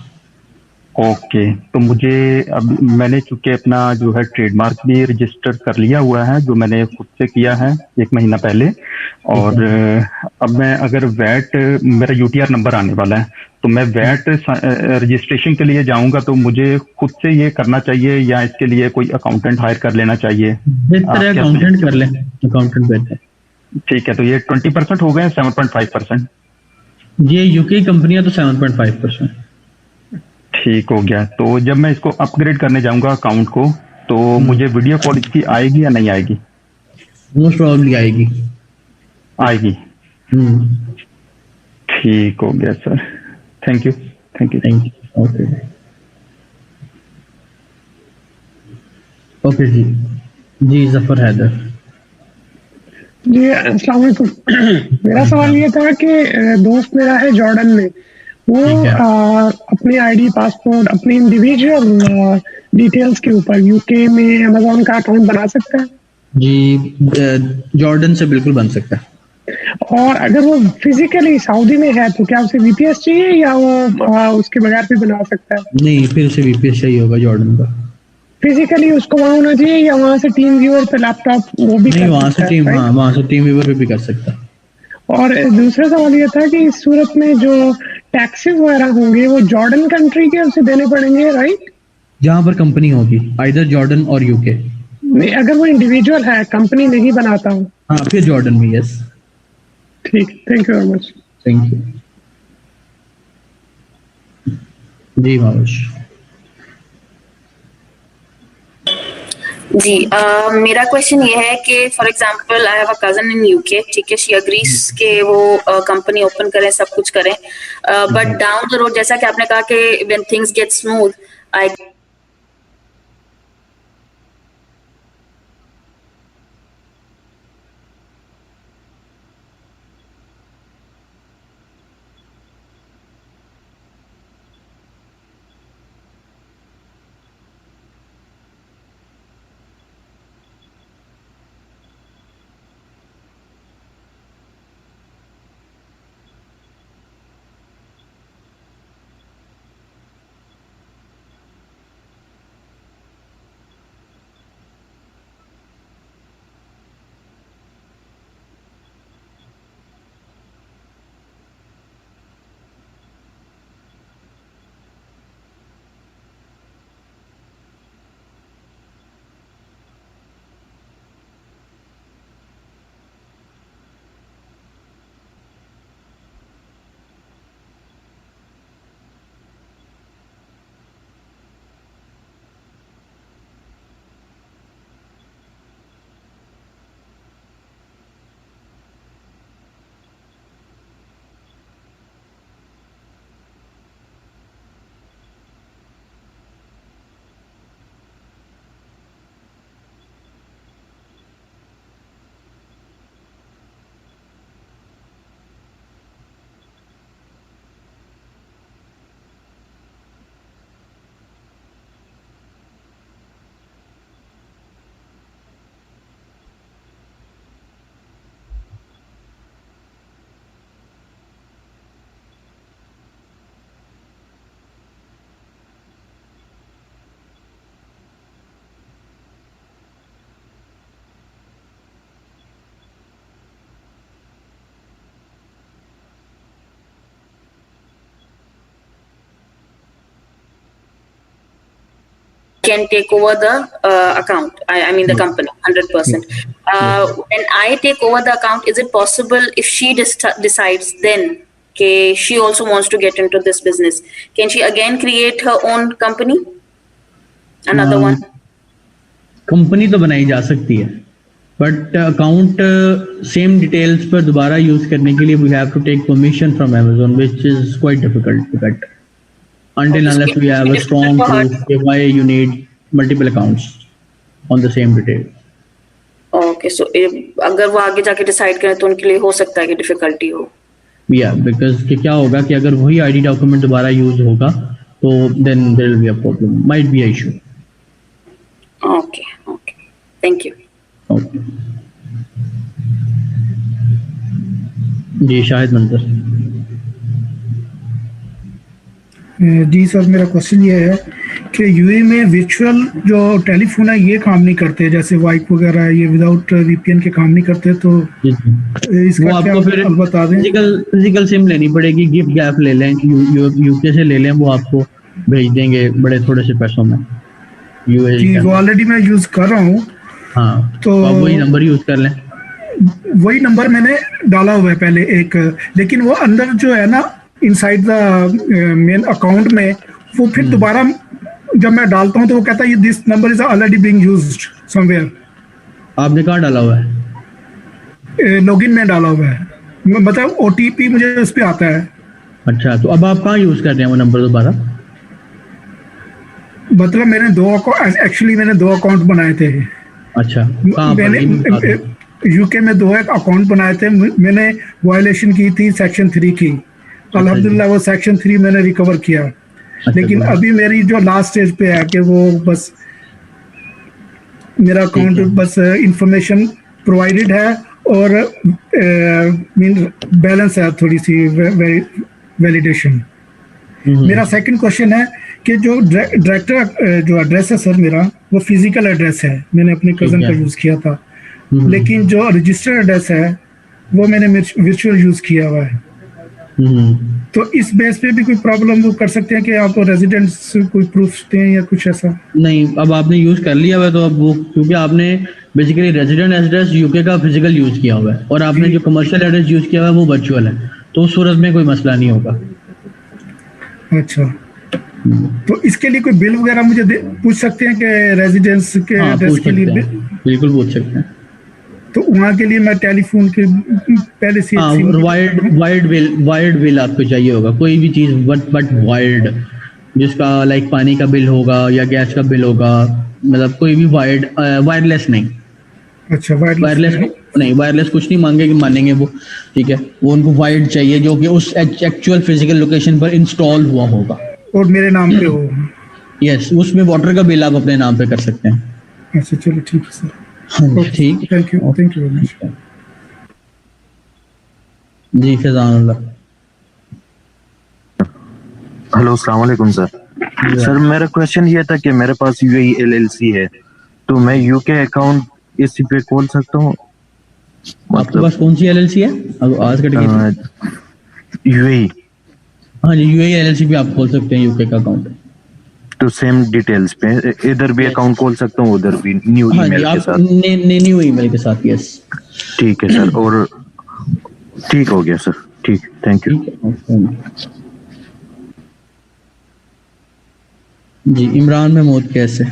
ओके, तो मुझे अब मैंने चूंकि अपना जो है ट्रेडमार्क भी रजिस्टर कर लिया हुआ है, जो मैंने खुद से किया है 1 महीना पहले, और अब मैं अगर वैट, मेरा यूटीआर नंबर आने वाला है, तो मैं वैट रजिस्ट्रेशन के लिए जाऊंगा तो मुझे खुद से ये करना चाहिए या इसके लिए कोई अकाउंटेंट हायर कर लेना चाहिए? अकाउंटेंट कर लें, अकाउंटेंट बेहतर। ठीक है, तो ये 20% हो गए, 7.5%? ये यूके कंपनियां तो 7.5%। ठीक हो गया। तो जब मैं इसको अपग्रेड करने जाऊंगा अकाउंट को, तो मुझे वीडियो कॉल इसकी आएगी या नहीं आएगी? मोस्ट प्रोबेबली आएगी। आएगी। ठीक हो गया sir, thank you. Okay okay जी जफर हैदर जी, अस्सलाम वालेकुम। मेरा सवाल ये था कि दोस्त मेरा है जॉर्डन में, वो अपने आईडी, पासपोर्ट, अपने इंडिविजुअल डिटेल्स के ऊपर यूके में अमेज़न का अकाउंट बना सकता है? जी, जॉर्डन से बिल्कुल बन सकता है। और अगर वो फिजिकली सऊदी में है तो क्या उसे वीपीएस चाहिए या वो उसके बगैर भी बना सकता है? नहीं, फिर उसे वीपीएस चाहिए होगा जॉर्डन का। फिजिकली उसको वहां होना चाहिए या वहां से टीम व्यूअर पे लैपटॉप वो भी? नहीं, वहां से टीम, हाँ, वहां से टीम व्यूअर पे भी कर सकता है। और दूसरा सवाल ये था कि इस सूरत में जो टैक्सेस वगैरह होंगे वो जॉर्डन कंट्री के उसे देने पड़ेंगे, राइट? जहां पर कंपनी होगी, आइदर जॉर्डन और यूके। नहीं, अगर वो इंडिविजुअल है, कंपनी नहीं बनाता हूँ, हाँ, फिर जॉर्डन में। यस, ठीक, thank you very much. Thank you जी। माविश जी, मेरा क्वेश्चन ये है कि for example I have a cousin in UK, ठीक है, शी अग्रीज के वो कंपनी ओपन करें, सब कुछ करें, बट डाउन द रोड, जैसा कि आपने कहा कि when things get smooth, I can take over the account. I mean the company, 100%. When I take over the account, is it possible if she decides then okay, she also wants to get into this business, can she again create her own company? Another one? Company तो बनाई जा सकती है, बट अकाउंट सेम डिटेल्स पर दोबारा यूज करने के लिए we have to take permission from Amazon, which is quite difficult to get until unless we have a strong proof why you need multiple accounts on the same detail. Okay so अगर वो आगे जाके डिसाइड करें तो उनके लिए हो सकता है कि डिफिकल्टी हो। या बिकॉज कि क्या होगा कि अगर वही आईडी डॉक्यूमेंट दोबारा यूज होगा तो then there will be a problem, might be a issue. Okay okay, thank you. Okay जी, शाहिद मंजर। जी सर, मेरा क्वेश्चन ये है कि यूए में वर्चुअल जो टेलीफोन है ये काम नहीं करते, जैसे वाइप वगैरह ये विदाउट वीपीएन के काम नहीं करते, तो इसका वो क्या आपको फिर बता दें। फिजिकल सिम लेनी पड़ेगी, गिफ्ट गैप ले लें, यूके से ले लें, वो आपको भेज देंगे बड़े थोड़े से पैसों में। यूए जी वो ऑलरेडी मैं यूज कर रहा हूँ। हाँ, तो आप वही नंबर यूज कर लें। वही नंबर मैंने डाला हुआ है पहले एक, लेकिन वो अंदर जो है ना इनसाइड द मेन अकाउंट में, वो फिर दोबारा जब मैं डालता हूँ तो वो कहता है this number is already being used somewhere. आपने कहाँ डाला हुआ है? लॉगिन में डाला हुआ है, मतलब ओटीपी मुझे उस पे आता है। अच्छा, तो अब आप कहाँ यूज कर रहे हैं वो नंबर दोबारा? मतलब मैंने दो अकाउंट बनाए थे। अच्छा, मैंने यूके में 2 अकाउंट बनाए थे। मैंने वायलेशन की थी सेक्शन 3 की, अल्हम्दुलिल्लाह वो सेक्शन 3 मैंने रिकवर किया। लेकिन अभी मेरी जो लास्ट स्टेज पे है कि वो बस मेरा अकाउंट बस इंफॉर्मेशन प्रोवाइडेड है और बैलेंस है थोड़ी सी वैलिडेशन। मेरा सेकंड क्वेश्चन है कि जो डायरेक्टर जो एड्रेस है सर मेरा, वो फिजिकल एड्रेस है, मैंने अपने कजन का यूज किया था। लेकिन जो रजिस्टर्ड एड्रेस है वो मैंने वर्चुअल यूज किया हुआ है। तो इस बेस पे भी कोई प्रॉब्लम वो कर सकते हैं कि आप रेजिडेंस कोई प्रूफ दें या कुछ ऐसा? नहीं, अब आपने यूज कर लिया हुआ है तो अब वो, क्योंकि आपने बेसिकली रेजिडेंट एड्रेस यूके का फिजिकल यूज किया हुआ है और आपने जो कमर्शियल एड्रेस यूज किया हुआ है वो वर्चुअल है, तो उस सूरत में कोई मसला नहीं होगा। अच्छा, तो इसके लिए कोई बिल वगैरह मुझे पूछ सकते हैं कि रेजिडेंस के एड्रेस के लिए? बिल्कुल पूछ सकते हैं। तो वहाँ के लिए मैं टेलीफोन के पहले से वायर्ड बिल आपको चाहिए होगा, कोई भी चीज बट वायर्ड, जिसका लाइक पानी का बिल होगा या गैस का बिल होगा, मतलब कोई भी वायरलेस नहीं। अच्छा, वायरलेस नहीं, वायरलेस कुछ नहीं मानेंगे वो, ठीक है। वो उनको वायर्ड चाहिए जो कि उस एक्चुअल फिजिकल लोकेशन पर इंस्टॉल हुआ होगा और मेरे नाम पे हो। यस, उसमें वाटर का बिल आप अपने नाम पे कर सकते हैं। अच्छा, चलो ठीक है सर। ठीक, थैंक यू वेरी मच। जी फैजानुल्लाह। हेलो, अस्सलाम वालेकुम सर। सर मेरा क्वेश्चन ये था कि मेरे पास यूएई एलएलसी है, तो मैं यूके अकाउंट इसी पे खोल सकता हूँ? आपके पास कौन सी एलएलसी है? आज कट गई। यूएई। हाँ जी, यूएई एलएलसी पे आप खोल सकते हैं यूके का अकाउंट। तो सेम डिटेल्स पे इधर भी अकाउंट खोल सकता हूँ, उधर भी न्यू ईमेल के साथ? न्यू ईमेल के साथ, यस। ठीक है सर, और ठीक हो गया सर, ठीक, थैंक यू। जी इमरान महमूद कैसे?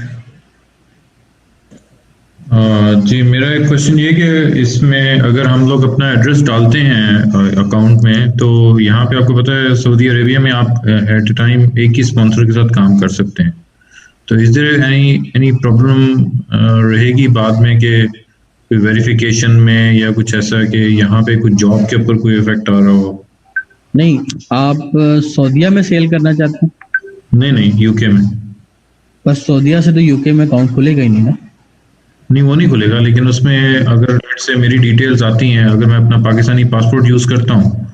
जी मेरा एक क्वेश्चन ये कि इसमें अगर हम लोग अपना एड्रेस डालते हैं अकाउंट में, तो यहाँ पे आपको पता है सऊदी अरेबिया में आप एट अ टाइम एक ही स्पॉन्सर के साथ काम कर सकते हैं, तो इज देयर एनी प्रॉब्लम रहेगी बाद में कि कोई वेरिफिकेशन में या कुछ ऐसा कि यहाँ पे कुछ जॉब के ऊपर कोई इफेक्ट आ रहा हो? नहीं, आप सऊदीया में सेल करना चाहते हैं? नहीं, यूके में। बस सऊदीया से तो यूके में अकाउंट खुलेगा ही नहीं ना? नहीं, वो नहीं खुलेगा, लेकिन उसमें अगर से मेरी डिटेल्स आती हैं, अगर मैं अपना पाकिस्तानी पासपोर्ट यूज करता हूँ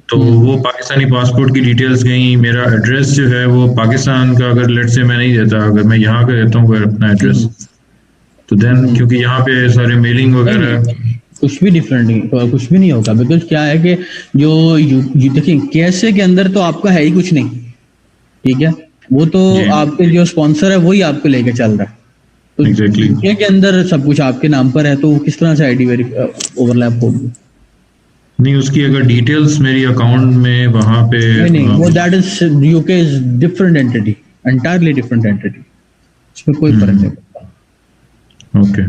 तो वो पाकिस्तानी पासपोर्ट की डिटेल्स गई, मेरा एड्रेस जो है वो पाकिस्तान का अगर लेट से मैं नहीं देता, अगर मैं यहाँ का देता हूँ अपना एड्रेस, तो देन क्योंकि यहाँ पे सारे मेलिंग वगैरह कुछ भी डिफरेंट नहीं, कुछ भी नहीं होगा। बिकॉज क्या है कि जो देखिए कैसे के अंदर तो आपका है ही कुछ नहीं, ठीक है, वो तो आपके जो स्पॉन्सर है वही आपको लेके चल रहा है। तो exactly. के अंदर सब कुछ आपके नाम पर है, तो किस तरह से आईडी ओवरलैप होगी? नहीं, उसकी अगर डिटेल्स मेरी अकाउंट में वहां पे नहीं, वो that is UK is different entity, entirely different entity, इसमें कोई फर्क नहीं पड़ता। ओके,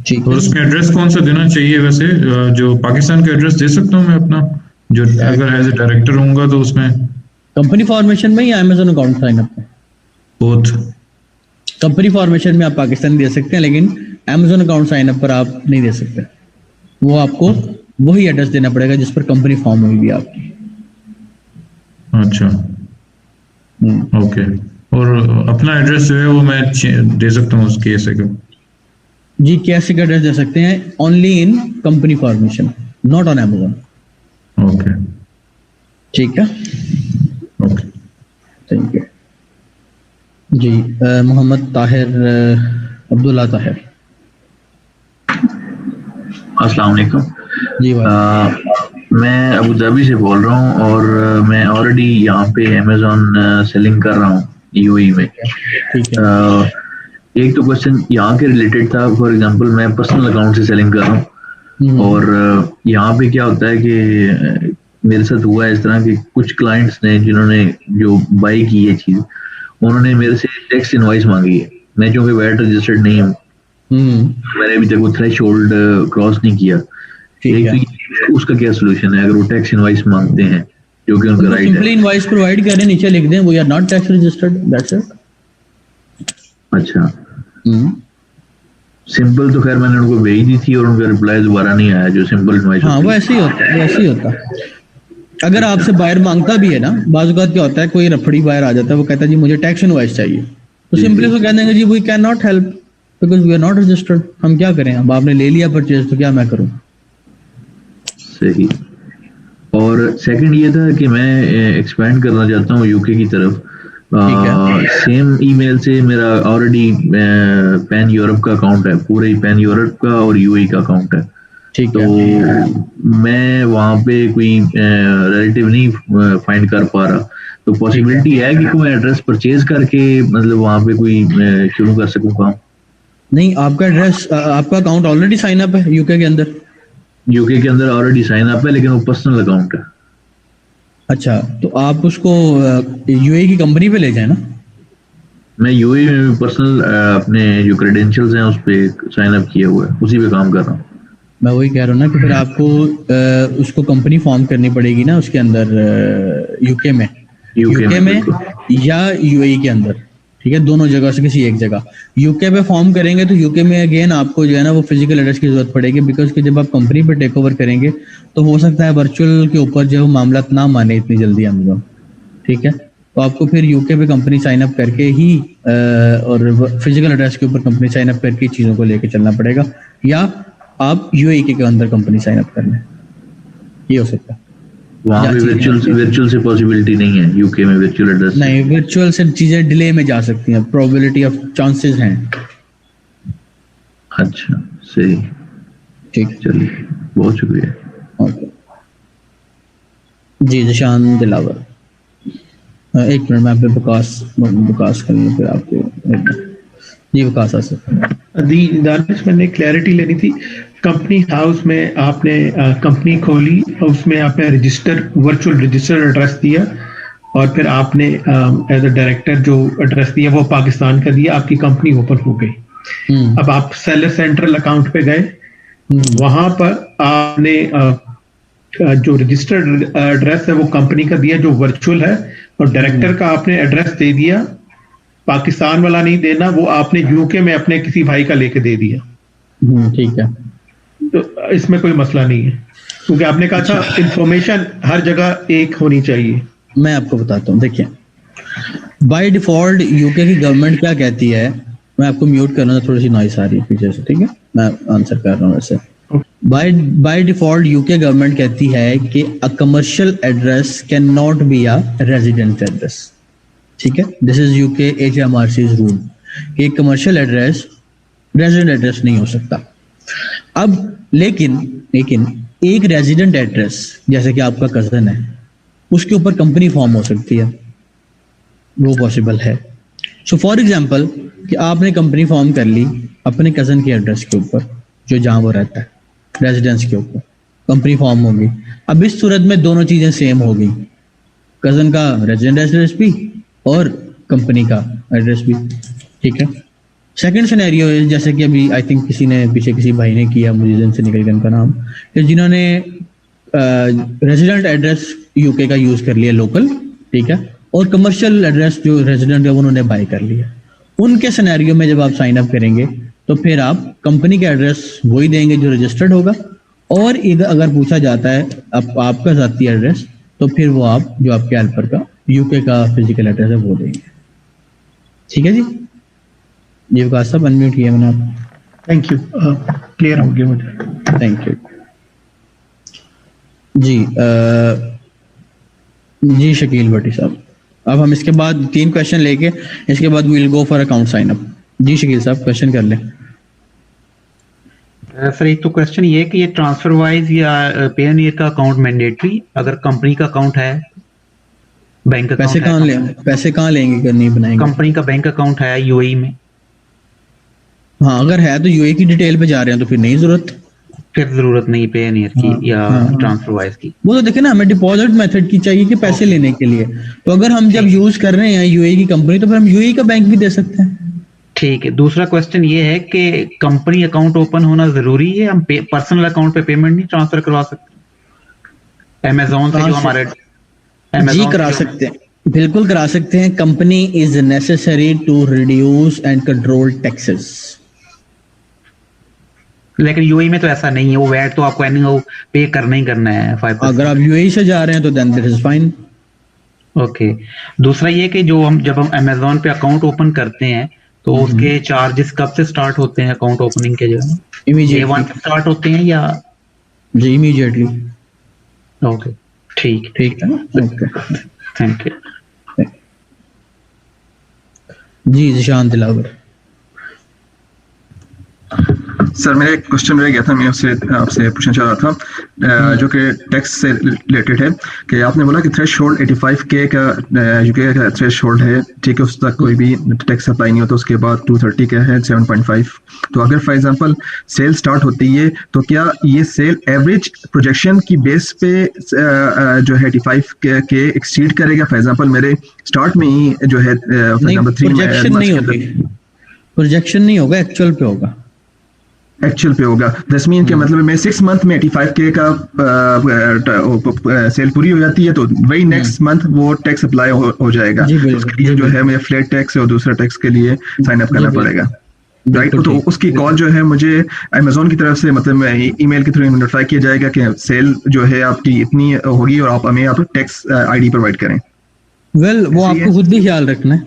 ठीक। और उसमें एड्रेस कौन सा देना चाहिए वैसे? जो पाकिस्तान का एड्रेस दे सकता हूँ मैं अपना, जो अगर एज ए डायरेक्टर होऊंगा तो उसमें कंपनी फॉर्मेशन में या अमेज़न अकाउंट साइन अप में? बोथ। कंपनी फॉर्मेशन में आप पाकिस्तान दे सकते हैं, लेकिन Amazon अकाउंट साइन अप पर आप नहीं दे सकते, वो आपको वही एड्रेस देना पड़ेगा जिस पर कंपनी फॉर्म हुई भी आपकी। अच्छा, ओके। और अपना एड्रेस जो है वो मैं दे सकता हूँ उसके ऐसे का? जी, कैसे का एड्रेस दे सकते हैं, only in company formation, not on Amazon। Okay, ठीक है, ओके, थैंक यू जी। मोहम्मद ताहिर, अब्दुल्ला ताहिर। अस्सलाम वालेकुम जी। मैं अबू धाबी से बोल रहा हूँ और मैं ऑलरेडी यहाँ पे अमेजोन सेलिंग कर रहा हूँ यूएई में। ठीक है। एक तो क्वेश्चन यहाँ के रिलेटेड था, फॉर एग्जांपल मैं पर्सनल अकाउंट से सेलिंग कर रहा हूँ और यहाँ पे क्या होता है कि मेरे साथ हुआ है इस तरह कि कुछ क्लाइंट्स ने जिन्होंने जो बाई की है चीज, उन्होंने मेरे से टैक्स इनवॉइस मांगी है। मैं क्योंकि वैट रजिस्टर्ड नहीं हूँ, मैंने अभी तक वो थ्रेशोल्ड क्रॉस नहीं किया। तो उसका क्या सोल्यूशन है अगर वो टैक्स इनवॉइस मांगते हैं जो कि उनका राइट है? सिंपली इनवॉइस प्रोवाइड करें, नीचे लिख दें we are not tax registered, that's it. अच्छा, सिंपल तो खैर मैंने उनको भेज दी थी और उनका रिप्लाई दोबारा नहीं आया जो सिंपल इनवॉइस। हाँ, वो ऐसे ही होता है, वैसे ही होता है। अगर आपसे बायर मांगता भी है ना, बाज़ औक़ात क्या होता है कोई रफड़ी बायर आ जाता है, वो कहता है जी मुझे टैक्स इनवॉइस चाहिए, तो सिंपली उसको कह देंगे जी we can not help because we are not registered. हम क्या करें, अब आपने ले लिया परचेज तो क्या मैं करूं। सही। और सेकंड ये था कि मैं एक्सपेंड करना चाहता हूँ यूके की तरफ। सेम ईमेल से मेरा ऑलरेडी पैन यूरोप का अकाउंट है, पूरे ही पैन यूरोप का और यूएई का अकाउंट है। ठीक तो मैं वहाँ पे कोई रिलेटिव नहीं फाइंड कर पा रहा, तो पॉसिबिलिटी है कि कोई एड्रेस परचेज करके मतलब वहाँ पे कोई शुरू कर सकूँ काम? नहीं, आपका एड्रेस, आपका अकाउंट ऑलरेडी साइन अप है यूके के अंदर? यूके के अंदर ऑलरेडी साइन अप है, लेकिन वो पर्सनल अकाउंट है। अच्छा, तो आप उसको यूएई की कंपनी पे ले जाए ना। मैं यूएई में पर्सनल अपने जो क्रेडेंशियल्स हैं उस पे साइन अप किया हुआ है, उसी पे काम कर रहा हूँ। मैं वही कह रहा हूँ ना कि फिर आपको उसको कंपनी फॉर्म करनी पड़ेगी ना उसके अंदर, यूके में या यूएई के अंदर। ठीक है, दोनों जगह से किसी एक जगह। यूके पे फॉर्म करेंगे तो यूके में अगेन आपको जो है ना वो फिजिकल एड्रेस की जरूरत पड़ेगी, बिकॉज कि जब आप कंपनी पे टेक ओवर करेंगे तो हो सकता है वर्चुअल के ऊपर जो मामला ना माने इतनी जल्दी Amazon। ठीक है, तो आपको फिर यूके पे कंपनी साइन अप करके ही और फिजिकल एड्रेस के ऊपर कंपनी साइन अप करके चीजों को लेकर चलना पड़ेगा, या आप यूएई के अंदर कंपनी साइन अप कर लें, ये हो सकता है। वहाँ पे वर्चुअल से पॉसिबिलिटी नहीं है यूके में वर्चुअल एड्रेस? नहीं, वर्चुअल से चीजें डिले में जा सकती हैं, प्रोबेबिलिटी ऑफ चांसेस हैं। अच्छा, सही, ठीक, चलिए, बहुत शुक्रिया। ओके जी। निशान दिलावर, एक मिनट मैं आप पे विकास कर लूँ फिर आपके। जी विकास दानिश, मैंने क्लैरिटी लेनी थी। कंपनी हाउस में आपने कंपनी खोली और उसमें आपने वर्चुअल रजिस्टर एड्रेस दिया और फिर आपने एज अ डायरेक्टर जो एड्रेस दिया वो पाकिस्तान का दिया, आपकी कंपनी ओपन हो गई। अब आप सेलर सेंट्रल अकाउंट पे गए, वहां पर आपने जो रजिस्टर्ड एड्रेस है वो कंपनी का दिया जो वर्चुअल है, और डायरेक्टर का आपने एड्रेस दे दिया, पाकिस्तान वाला नहीं देना, वो आपने यूके में अपने किसी भाई का लेके दे दिया। ठीक है, तो इसमें कोई मसला नहीं है क्योंकि आपने कहा था इंफॉर्मेशन हर जगह एक होनी चाहिए। मैं आपको बताता हूँ, देखिए बाय डिफॉल्ट यूके की गवर्नमेंट क्या कहती है, मैं आपको म्यूट करना, थोड़ी सी नॉइस आ रही है पीछे से। ठीक है, मैं आंसर कर रहा हूँ वैसे। बाय डिफॉल्ट यूके गवर्नमेंट कहती है कि a commercial address can not be a resident address. ठीक है, this is UK HMRC's rule कि कमर्शियल एड्रेस रेजिडेंट एड्रेस नहीं हो सकता। अब लेकिन एक रेजिडेंट एड्रेस जैसे कि आपका कजन है उसके ऊपर कंपनी फॉर्म हो सकती है, वो पॉसिबल है। सो फॉर एग्जांपल कि आपने कंपनी फॉर्म कर ली अपने कजन के एड्रेस के ऊपर जो जहां वो रहता है, रेजिडेंस के ऊपर कंपनी फॉर्म होगी। अब इस सूरत में दोनों चीजें सेम हो गई, कजन का रेजिडेंट एड्रेस भी और कंपनी का एड्रेस भी। ठीक है, सेकंड सिनेरियो है जैसे कि अभी आई थिंक किसी भाई ने किया, मुझे जिनसे निकल गया उनका नाम, कि जिन्होंने रेजिडेंट एड्रेस यूके का यूज कर लिया लोकल। ठीक है, और कमर्शियल एड्रेस जो रेजिडेंट है उन्होंने बाय कर लिया। उनके सिनेरियो में जब आप साइन अप करेंगे तो तो फिर आप कंपनी का एड्रेस वही देंगे जो रजिस्टर्ड होगा, और अगर पूछा जाता है आपका ज़ाती एड्रेस, तो फिर वो आप जो आपके हेल्पर का यूके का फिजिकल एड्रेस है वो देंगे। ठीक है जी, ये विकास साहब अनम्यूट किया मैंने आप। थैंक यू, क्लियर हो गया मुझे, थैंक यू जी। जी शकील भट्टी साहब, अब हम इसके बाद 3 क्वेश्चन लेके इसके बाद we will go for account sign up. जी शकील साहब क्वेश्चन कर लें। सर एक तो क्वेश्चन ये है कि ये ट्रांसफर वाइज या पेयोनियर का अकाउंट मैंडेटरी, अगर कंपनी का अकाउंट है, बैंक अकाउंट पैसे कहाँ लेंगे, करनी बनाएंगे? कंपनी का बैंक अकाउंट है यूएई में। हाँ अगर है तो यूएई की डिटेल पे जा रहे हैं तो फिर नहीं जरूरत, फिर जरूरत नहीं पेयोनियर की या ट्रांसफर वाइज की। वो तो देखे ना, हमें डिपॉजिट मेथड की चाहिए कि पैसे लेने के लिए, तो अगर हम जब यूज कर रहे हैं यूएई की कंपनी तो फिर हम यूएई का बैंक भी दे सकते हैं। ठीक है, दूसरा क्वेश्चन ये है कि कंपनी अकाउंट ओपन होना जरूरी है, हम पर्सनल अकाउंट पे पेमेंट नहीं ट्रांसफर करवा सकते अमेज़न से जो हमारे? जी करा सकते हैं, बिल्कुल करा सकते हैं। Company is necessary to reduce and control taxes. लेकिन यूएई में तो ऐसा नहीं है, वो वैट तो आपको एनी पे करना ही करना है 5%। अगर आप यूएई से जा रहे हैं तो then that is fine. Okay, दूसरा ये कि जो जब हम अमेज़न पे अकाउंट ओपन करते हैं तो उसके चार्जेस कब से स्टार्ट होते हैं अकाउंट ओपनिंग के? जो इमीडिएटली स्टार्ट होते हैं या? जी इमीडिएटली। ओके ठीक है, ओके थैंक यू जी। जिशान दिलावर सर मेरा एक क्वेश्चन रह गया था, मैं आपसे पूछना चाह रहा था जो कि टैक्स से रिलेटेड है, कि आपने बोला कि थ्रेश होल्ड 85K का यूके का थ्रेश होल्ड है, ठीक है, उस तक कोई भी टैक्स अप्लाई नहीं होता, उसके बाद 230 का है 7.5। तो अगर फॉर एग्जांपल सेल स्टार्ट होती है तो क्या ये सेल एवरेज प्रोजेक्शन की बेस पे जो है 85K एक्सीड करेगा? फॉर एग्जांपल मेरे स्टार्ट में ही जो है प्रोजेक्शन नहीं होगा, एक्चुअल पे होगा। एक्चुअल पे होगा, दस मीन के मतलब मैं 6 मंथ में 85K का सेल पूरी हो जाती है तो वही नेक्स्ट मंथ वो टैक्स अप्लाई हो जाएगा। उसके लिए जो है मुझे फ्लैट टैक्स और दूसरा टैक्स के लिए साइन अप करना पड़ेगा, राइट? तो उसकी कॉल जो है मुझे अमेज़न की तरफ से मतलब ईमेल के थ्रू नोटिफाई किया जाएगा कि सेल जो है आपकी इतनी होगी और आप हमें आप टैक्स आईडी प्रोवाइड करें। वेल वो आपको खुद भी ख्याल रखना है,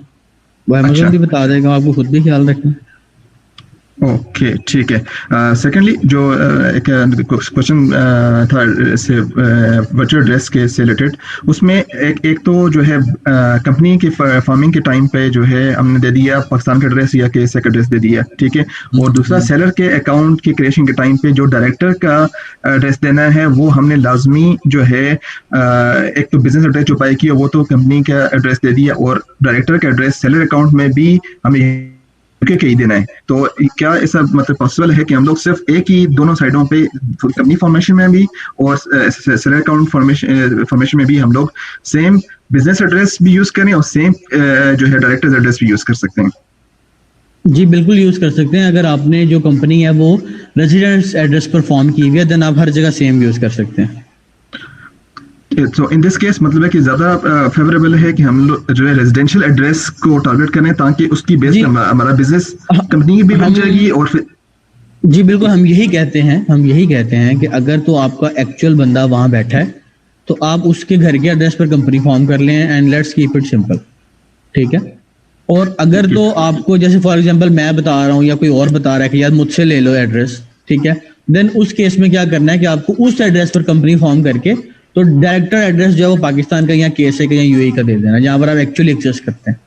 वो अमेज़न भी बता देगा, आपको खुद भी ख्याल रखना है। ओके ठीक है। सेकेंडली जो एक क्वेश्चन था से वर्चुअल एड्रेस के से रिलेटेड, उसमें एक तो जो है कंपनी के फार्मिंग के टाइम पे जो है हमने दे दिया पाकिस्तान का एड्रेस या केस का एड्रेस दे दिया, ठीक है, और दूसरा सेलर के अकाउंट के क्रिएशन के टाइम पे जो डायरेक्टर का एड्रेस देना है वो हमने लाजमी जो है एक तो बिजनेस एड्रेस जो पाई की वो तो कंपनी का एड्रेस दे दिया, और डायरेक्टर का एड्रेस सेलर अकाउंट में भी हमें के ही देना है। तो क्या ऐसा मतलब पॉसिबल है कि हम लोग सिर्फ एक ही दोनों साइडों पे कंपनी फॉर्मेशन में भी और सेलर अकाउंट फॉर्मेशन में भी हम लोग सेम बिजनेस एड्रेस भी यूज करें और सेम जो है डायरेक्टर एड्रेस भी यूज कर सकते हैं? जी बिल्कुल यूज कर सकते हैं। अगर आपने जो कंपनी है वो रेजिडेंस एड्रेस पर फॉर्म की हुई है देन आप हर जगह सेम यूज कर सकते हैं। तो इन दिस केस मतलब है कि ज्यादा फेवरेबल है कि हम लोग जो है रेजिडेंशियल एड्रेस को टारगेट करें ताकि उसकी बेस हमारा बिजनेस कंपनी भी बन जाएगी। और फिर जी बिल्कुल हम यही कहते हैं कि अगर तो आपका एक्चुअल बंदा वहां बैठा है तो आप उसके घर के एड्रेस पर कंपनी फॉर्म कर लें and let's keep it simple, ठीक है। और अगर तो आपको जैसे फॉर एग्जांपल मैं बता रहा हूँ या कोई और बता रहा है कि यार मुझसे ले लो एड्रेस, ठीक है, देन उस केस में क्या करना है कि आपको उस एड्रेस पर कंपनी फॉर्म करके तो डायरेक्टर एड्रेस जो है वो पाकिस्तान का या केएसए का या यूएई का दे देना जहां पर आप एक्चुअली एक्सेस करते हैं,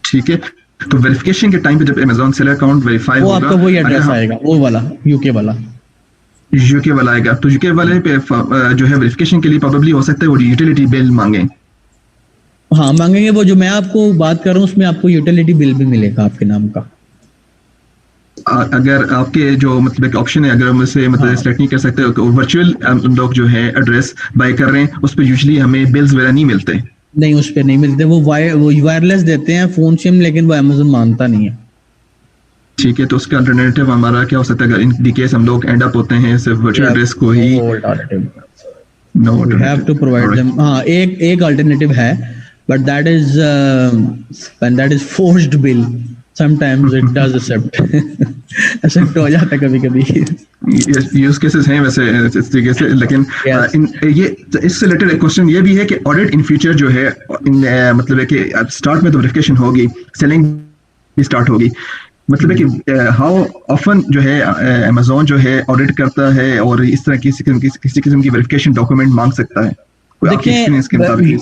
ठीक है। तो वेरिफिकेशन के टाइम पे जब अमेज़न सेलर अकाउंट वेरीफाई होगा आपका वही एड्रेस आएगा, वो वाला यूके वाला आएगा। तो यूके वाले पे जो है वेरिफिकेशन के लिए प्रोबेबली हो सकता है वो यूटिलिटी बिल मांगे। हाँ मांगेंगे, वो जो मैं आपको बात कर रहा हूँ उसमें आपको यूटिलिटी बिल भी मिलेगा आपके नाम का। अगर आपके जो मतलब एक ऑप्शन है अगर हम इसे मतलब सेलेक्ट नहीं कर सकते वर्चुअल लोग जो है एड्रेस बाय कर रहे हैं उस पर यूजुअली हमें बिल्स वगैरह नहीं मिलते। नहीं उस पर नहीं मिलते, वो वायरलेस देते हैं फोन सिम, लेकिन वो अमेज़न मानता नहीं है। ठीक है, तो उसका अल्टरनेटिव हमारा क्या हो सकता है अगर इन दी केस हम लोग एंड अप होते हैं सिर्फ वर्चुअल एड्रेस को ही? No we have to provide them. हाँ एक अल्टरनेटिव है but that is forced bill, sometimes it does accept हो जाता है कभी-कभी। यूज केसेस हैं वैसे इस तरीके से, लेकिन ये इससे रिलेटेड एक क्वेश्चन ये भी है कि ऑडिट इन फ्यूचर जो है मतलब है कि स्टार्ट में तो वेरिफिकेशन होगी, सेलिंग भी स्टार्ट होगी, मतलब है कि हाउ ऑफन जो है अमेज़न जो है ऑडिट करता है और इस तरह किसी किस्म की वेरिफिकेशन डॉक्यूमेंट मांग सकता है? देखिए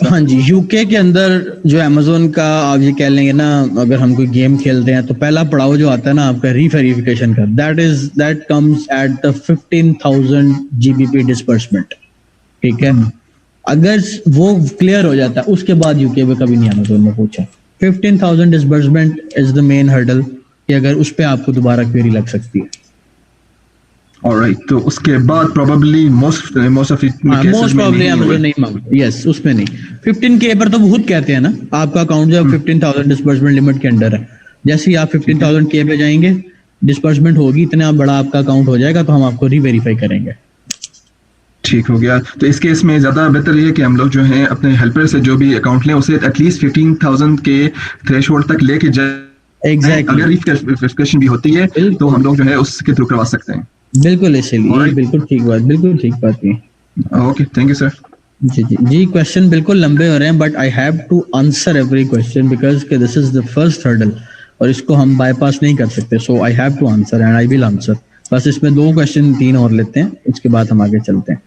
हाँ जी, यूके के अंदर जो अमेज़न का आप ये कह लेंगे ना, अगर हम कोई गेम खेलते हैं तो पहला पड़ाव जो आता है ना आपका रीवेरिफिकेशन का, that comes at the 15,000 GBP disbursement, ठीक है। अगर वो क्लियर हो जाता है उसके बाद यूके में कभी नहीं अमेज़न ने पूछा। 15,000 disbursement is the main hurdle कि अगर उस पे आपको दोबारा क्वेरी लग सकती है। ऑलराइट, तो उसके बाद probably most of most probably Amazon नहीं मांगता, यस उसमें नहीं। 15K पर तो बहुत कहते हैं ना, आपका अकाउंट जब 15,000 डिस्बर्समेंट लिमिट के अंडर है, जैसे ही आप 15,000K पे जाएंगे डिस्बर्समेंट होगी, इतना बड़ा आपका अकाउंट हो जाएगा तो हम आपको रीवेरीफाई करेंगे। ठीक हो गया। तो इस केस में ज्यादा बेहतर ये है कि हम लोग जो है अपने हेल्पर से जो भी अकाउंट लें उसे एटलीस्ट 15,000 के थ्रेशोल्ड तक लेके जाए। एग्जैक्टली, अगर वेरिफिकेशन भी होती है तो हम लोग जो है उसके थ्रू करवा सकते हैं। बिल्कुल, इसलिए बिल्कुल ठीक बात है। Okay, thank you sir. जी क्वेश्चन बिल्कुल लंबे हो रहे हैं, but I have to answer every question because this is the first hurdle और इसको हम बाईपास नहीं कर सकते, so I have to answer and I will answer. बस इसमें 2 क्वेश्चन 3 और लेते हैं, उसके बाद हम आगे चलते हैं,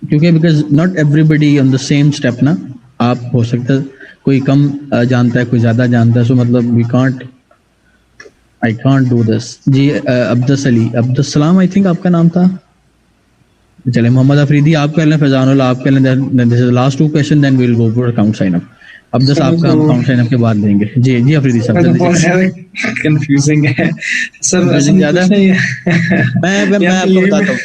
क्योंकि because not everybody on the same step ना, आप हो सकता है कोई कम जानता है, कोई ज्यादा जानता है, सो मतलब I can't do this। जी अब्दुल आई थिंक आपका नाम था। चले मोहम्मद अफरीदी आप कर लें, फैजानुल आप कर लें। This is last 2 question, then we will go for account sign up. अब 10 आपका अकाउंट साइन अप के बाद लेंगे। जी अफरीदी साहब कंफ्यूजिंग है सर, ज्यादा मैं आपको बताता हूँ,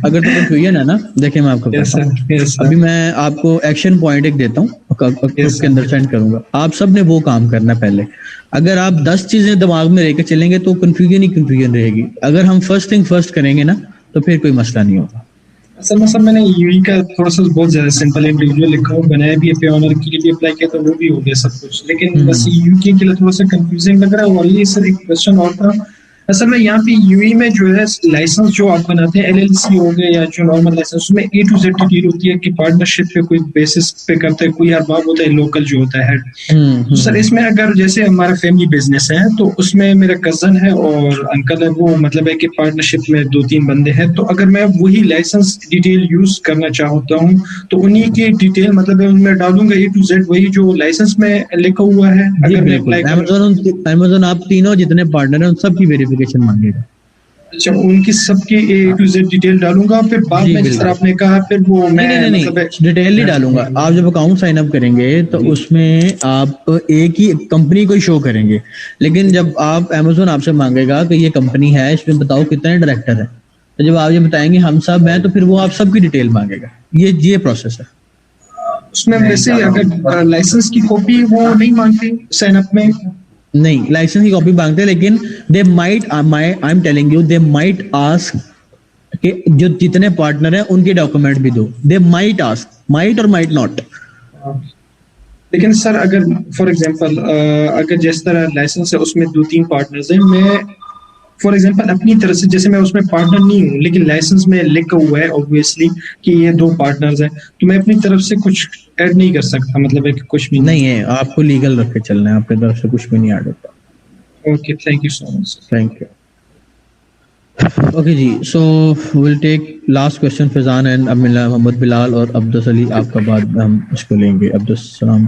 अगर तो कंफ्यूजन है ना, देखिए मैं आपको बताता हूँ। अभी मैं आपको एक्शन पॉइंट एक देता हूँ, उसके अंदर सेंड करूंगा, आप सब ने वो काम करना पहले। अगर आप 10 चीजें दिमाग में लेकर चलेंगे तो कंफ्यूजन रहेगी। अगर हम फर्स्ट थिंग फर्स्ट करेंगे ना तो फिर कोई मसला नहीं होगा। सर मैंने यूई का थोड़ा सा बहुत ज्यादा सिंपल इंडिविजुअल अकाउंट बनाया भी है, पे ऑनर के लिए भी अप्लाई किया तो वो भी हो गया सब कुछ, लेकिन बस यूके के लिए थोड़ा सा कंफ्यूजिंग लग रहा है। और ये सर एक क्वेश्चन और था, असल में यहाँ पे यूई में जो है लाइसेंस जो आप बनाते हैं एलएलसी हो गए या जो नॉर्मल लाइसेंस, उसमें A to Z डिटेल होती है कि पार्टनरशिप पे कोई बेसिस पे करते हैं, कोई अरबाब होता है, लोकल जो होता है। तो सर इसमें अगर जैसे हमारा फैमिली बिजनेस है तो उसमें मेरा कजन है और अंकल है, वो मतलब है कि पार्टनरशिप में 2-3 बंदे हैं, तो अगर मैं वही लाइसेंस डिटेल यूज करना चाहता हूँ तो उन्हीं की डिटेल मतलब है उनमें डालूंगा A to Z वही जो लाइसेंस में लिखा हुआ है। अमेज़न आप तीनों जितने पार्टनर हैं उन सब की वेरिफिकेशन मांगेगा। अच्छा, उनकी सबकी A to Z डिटेल डालूंगा, फिर बाद में जिस तरह आपने कहा फिर वो मैं नहीं डिटेल नहीं डालूंगा। आप जब अकाउंट साइन अप करेंगे तो उसमें आप एक ही कंपनी को शो करेंगे, लेकिन जब आप अमेज़न आपसे मांगेगा कि ये कंपनी है, इसमें बताओ कितने डायरेक्टर है, तो जब आप ये बताएंगे हम सब हैं तो फिर वो आप सबकी डिटेल मांगेगा। ये प्रोसेस है। उसमें वैसे अगर लाइसेंस की कॉपी वो नहीं मांगते साइन अप में? नहीं, लाइसेंस की कॉपी मांगते हैं, लेकिन they might I am telling you they might ask कि जो जितने पार्टनर हैं उनके डॉक्यूमेंट भी दो। दे माइट आस्क, माइट और माइट नॉट। लेकिन सर अगर फॉर एग्जांपल अगर जिस तरह लाइसेंस है उसमें 2-3 पार्टनर्स हैं, मैं फॉर एग्जांपल अपनी तरफ से जैसे मैं उसमें पार्टनर नहीं हूँ लेकिन लाइसेंस में लिखा हुआ है ऑब्वियसली कि ये 2 पार्टनर्स हैं, तो मैं अपनी तरफ से कुछ ऐड नहीं कर सकता, मतलब है कि कुछ भी नहीं है, आपको लीगल रख के चलना है, अपनी तरफ से कुछ भी नहीं ऐड होता। Okay, thank you so much. Thank you. Okay जी, so will take last question Faizan and Mohammad Bilal और अब्दुल अली आपका बाद हम इसको लेंगे। Abdul Salam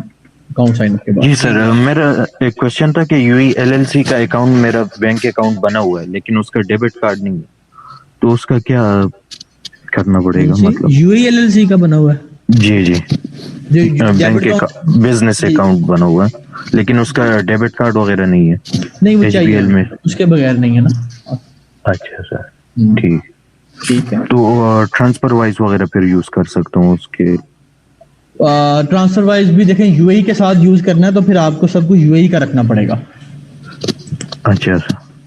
account sign up के बाद। जी सर, मेरा एक क्वेश्चन था कि यूई एलएलसी का अकाउंट मेरा बैंक अकाउंट बना हुआ है लेकिन उसका डेबिट कार्ड नहीं है, तो उसका क्या करना पड़ेगा? मतलब यूई एलएलसी का बना हुआ है? जी बैंक बिजनेस अकाउंट बना हुआ है लेकिन उसका डेबिट कार्ड वगैरह नहीं है। नहीं वो चाहिए में उसके बगैर नहीं है ना। अच्छा सर, ठीक है। तो ट्रांसफर वाइज वगैरह फिर यूज कर सकता हूँ उसके? ट्रांसफर वाइज भी देखें, यूएई के साथ यूज करना है तो फिर आपको सब कुछ यूएई का रखना पड़ेगा। अच्छा,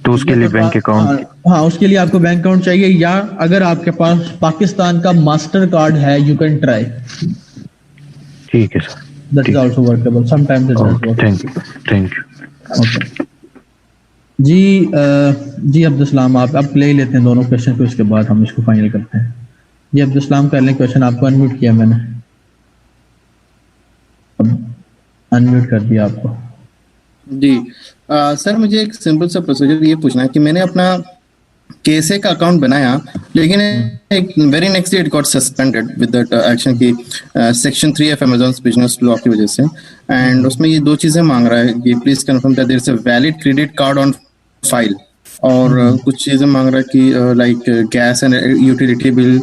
तो उसके लिए बैंक अकाउंट? हाँ, उसके लिए आपको बैंक अकाउंट चाहिए, या अगर आपके पास पाकिस्तान का मास्टर कार्ड है यू कैन ट्राई। ठीक है sir, that is also workable sometimes. Thank you. Okay जी अब्दुल आप अब ले लेते हैं दोनों क्वेश्चन को, उसके बाद हम इसको फाइनल करते हैं। जी अब्दुल कर लें क्वेश्चन, आपको अनम्यूट किया मैंने, अब अनम्यूट कर दिया आपको। जी सर मुझे एक सिंपल सा प्रोसीजर ये पूछना है कि मैंने अपना केसे का अकाउंट बनाया लेकिन एक very next day it got suspended with that action की सेक्शन 3 अमेज़न बिजनेस लॉ की वजह से, एंड उसमें ये दो चीजें मांग रहा है कि please confirm that there is a valid credit card on file, और कुछ चीजें मांग रहा है कि like gas and utility bill,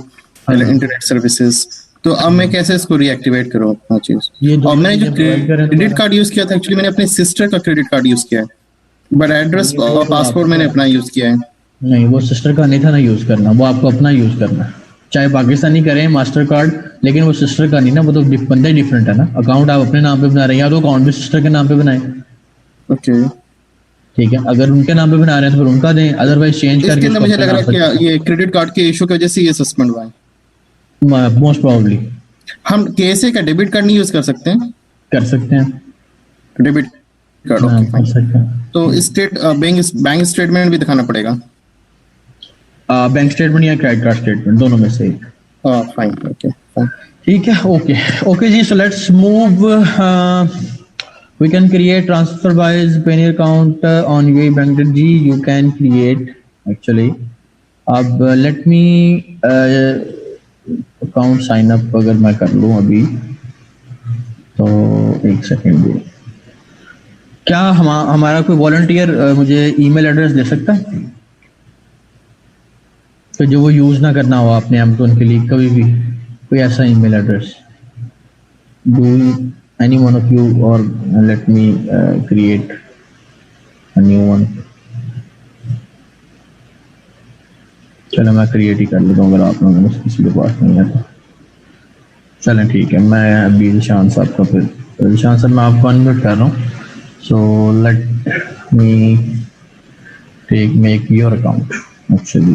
internet services. तो अब मैं कैसे इसको रीएक्टिवेट करूँ अपना चीज? और मैंने जो क्रेडिट कार्ड यूज किया था एक्चुअली मैंने अपने सिस्टर का क्रेडिट कार्ड यूज किया है, बट एड्रेस और पासपोर्ट मैंने अपना यूज किया है। नहीं, वो सिस्टर का नहीं था ना यूज करना, वो आपको अपना यूज करना है, चाहे पाकिस्तानी करें मास्टर कार्ड, लेकिन वो सिस्टर का नहीं ना, वो तो बंदे डिफरेंट है ना। अकाउंट आप अपने नाम पे बना रहे हैं, या तो अकाउंट भी सिस्टर के नाम पे बनाए। ओके ठीक है, अगर उनके नाम पे बना रहे हैं तो फिर उनका दें, अदरवाइज चेंज करके। मुझे लग रहा है कि ये क्रेडिट कार्ड के इशू की वजह से ये सस्पेंड हुआ है मोस्ट प्रोबेबली। हम केसे का डेबिट कार्ड नहीं यूज कर सकते हैं? कर सकते हैं डेबिट कार्ड, कर सकते हैं। तो बैंक स्टेटमेंट भी दिखाना पड़ेगा? बैंक स्टेटमेंट या क्रेडिट कार्ड स्टेटमेंट, दोनों में से एक। फाइन, ओके ठीक है, ओके जी। So let's move, we can create transfer wise Payoneer account on UAE bank. जी यू कैन क्रिएट एक्चुअली। अब let me account sign up अगर मैं कर लूं अभी तो एक सेकेंड दे। क्या हमारा कोई वॉलंटियर मुझे ईमेल एड्रेस दे सकता है तो जो वो यूज ना करना हो आपने अमेज़न के लिए कभी भी, कोई ऐसा email address? Do any one of you और let me create a new one. चलो मैं क्रिएट ही कर लेता हूँ अगर आप लोगों में किसी के पास नहीं है तो। चलें ठीक है, मैं अभी निशान साहब का, फिर निशान साहब मैं आपको अनम्यूट कर रहा हूँ। So let me make your account actually.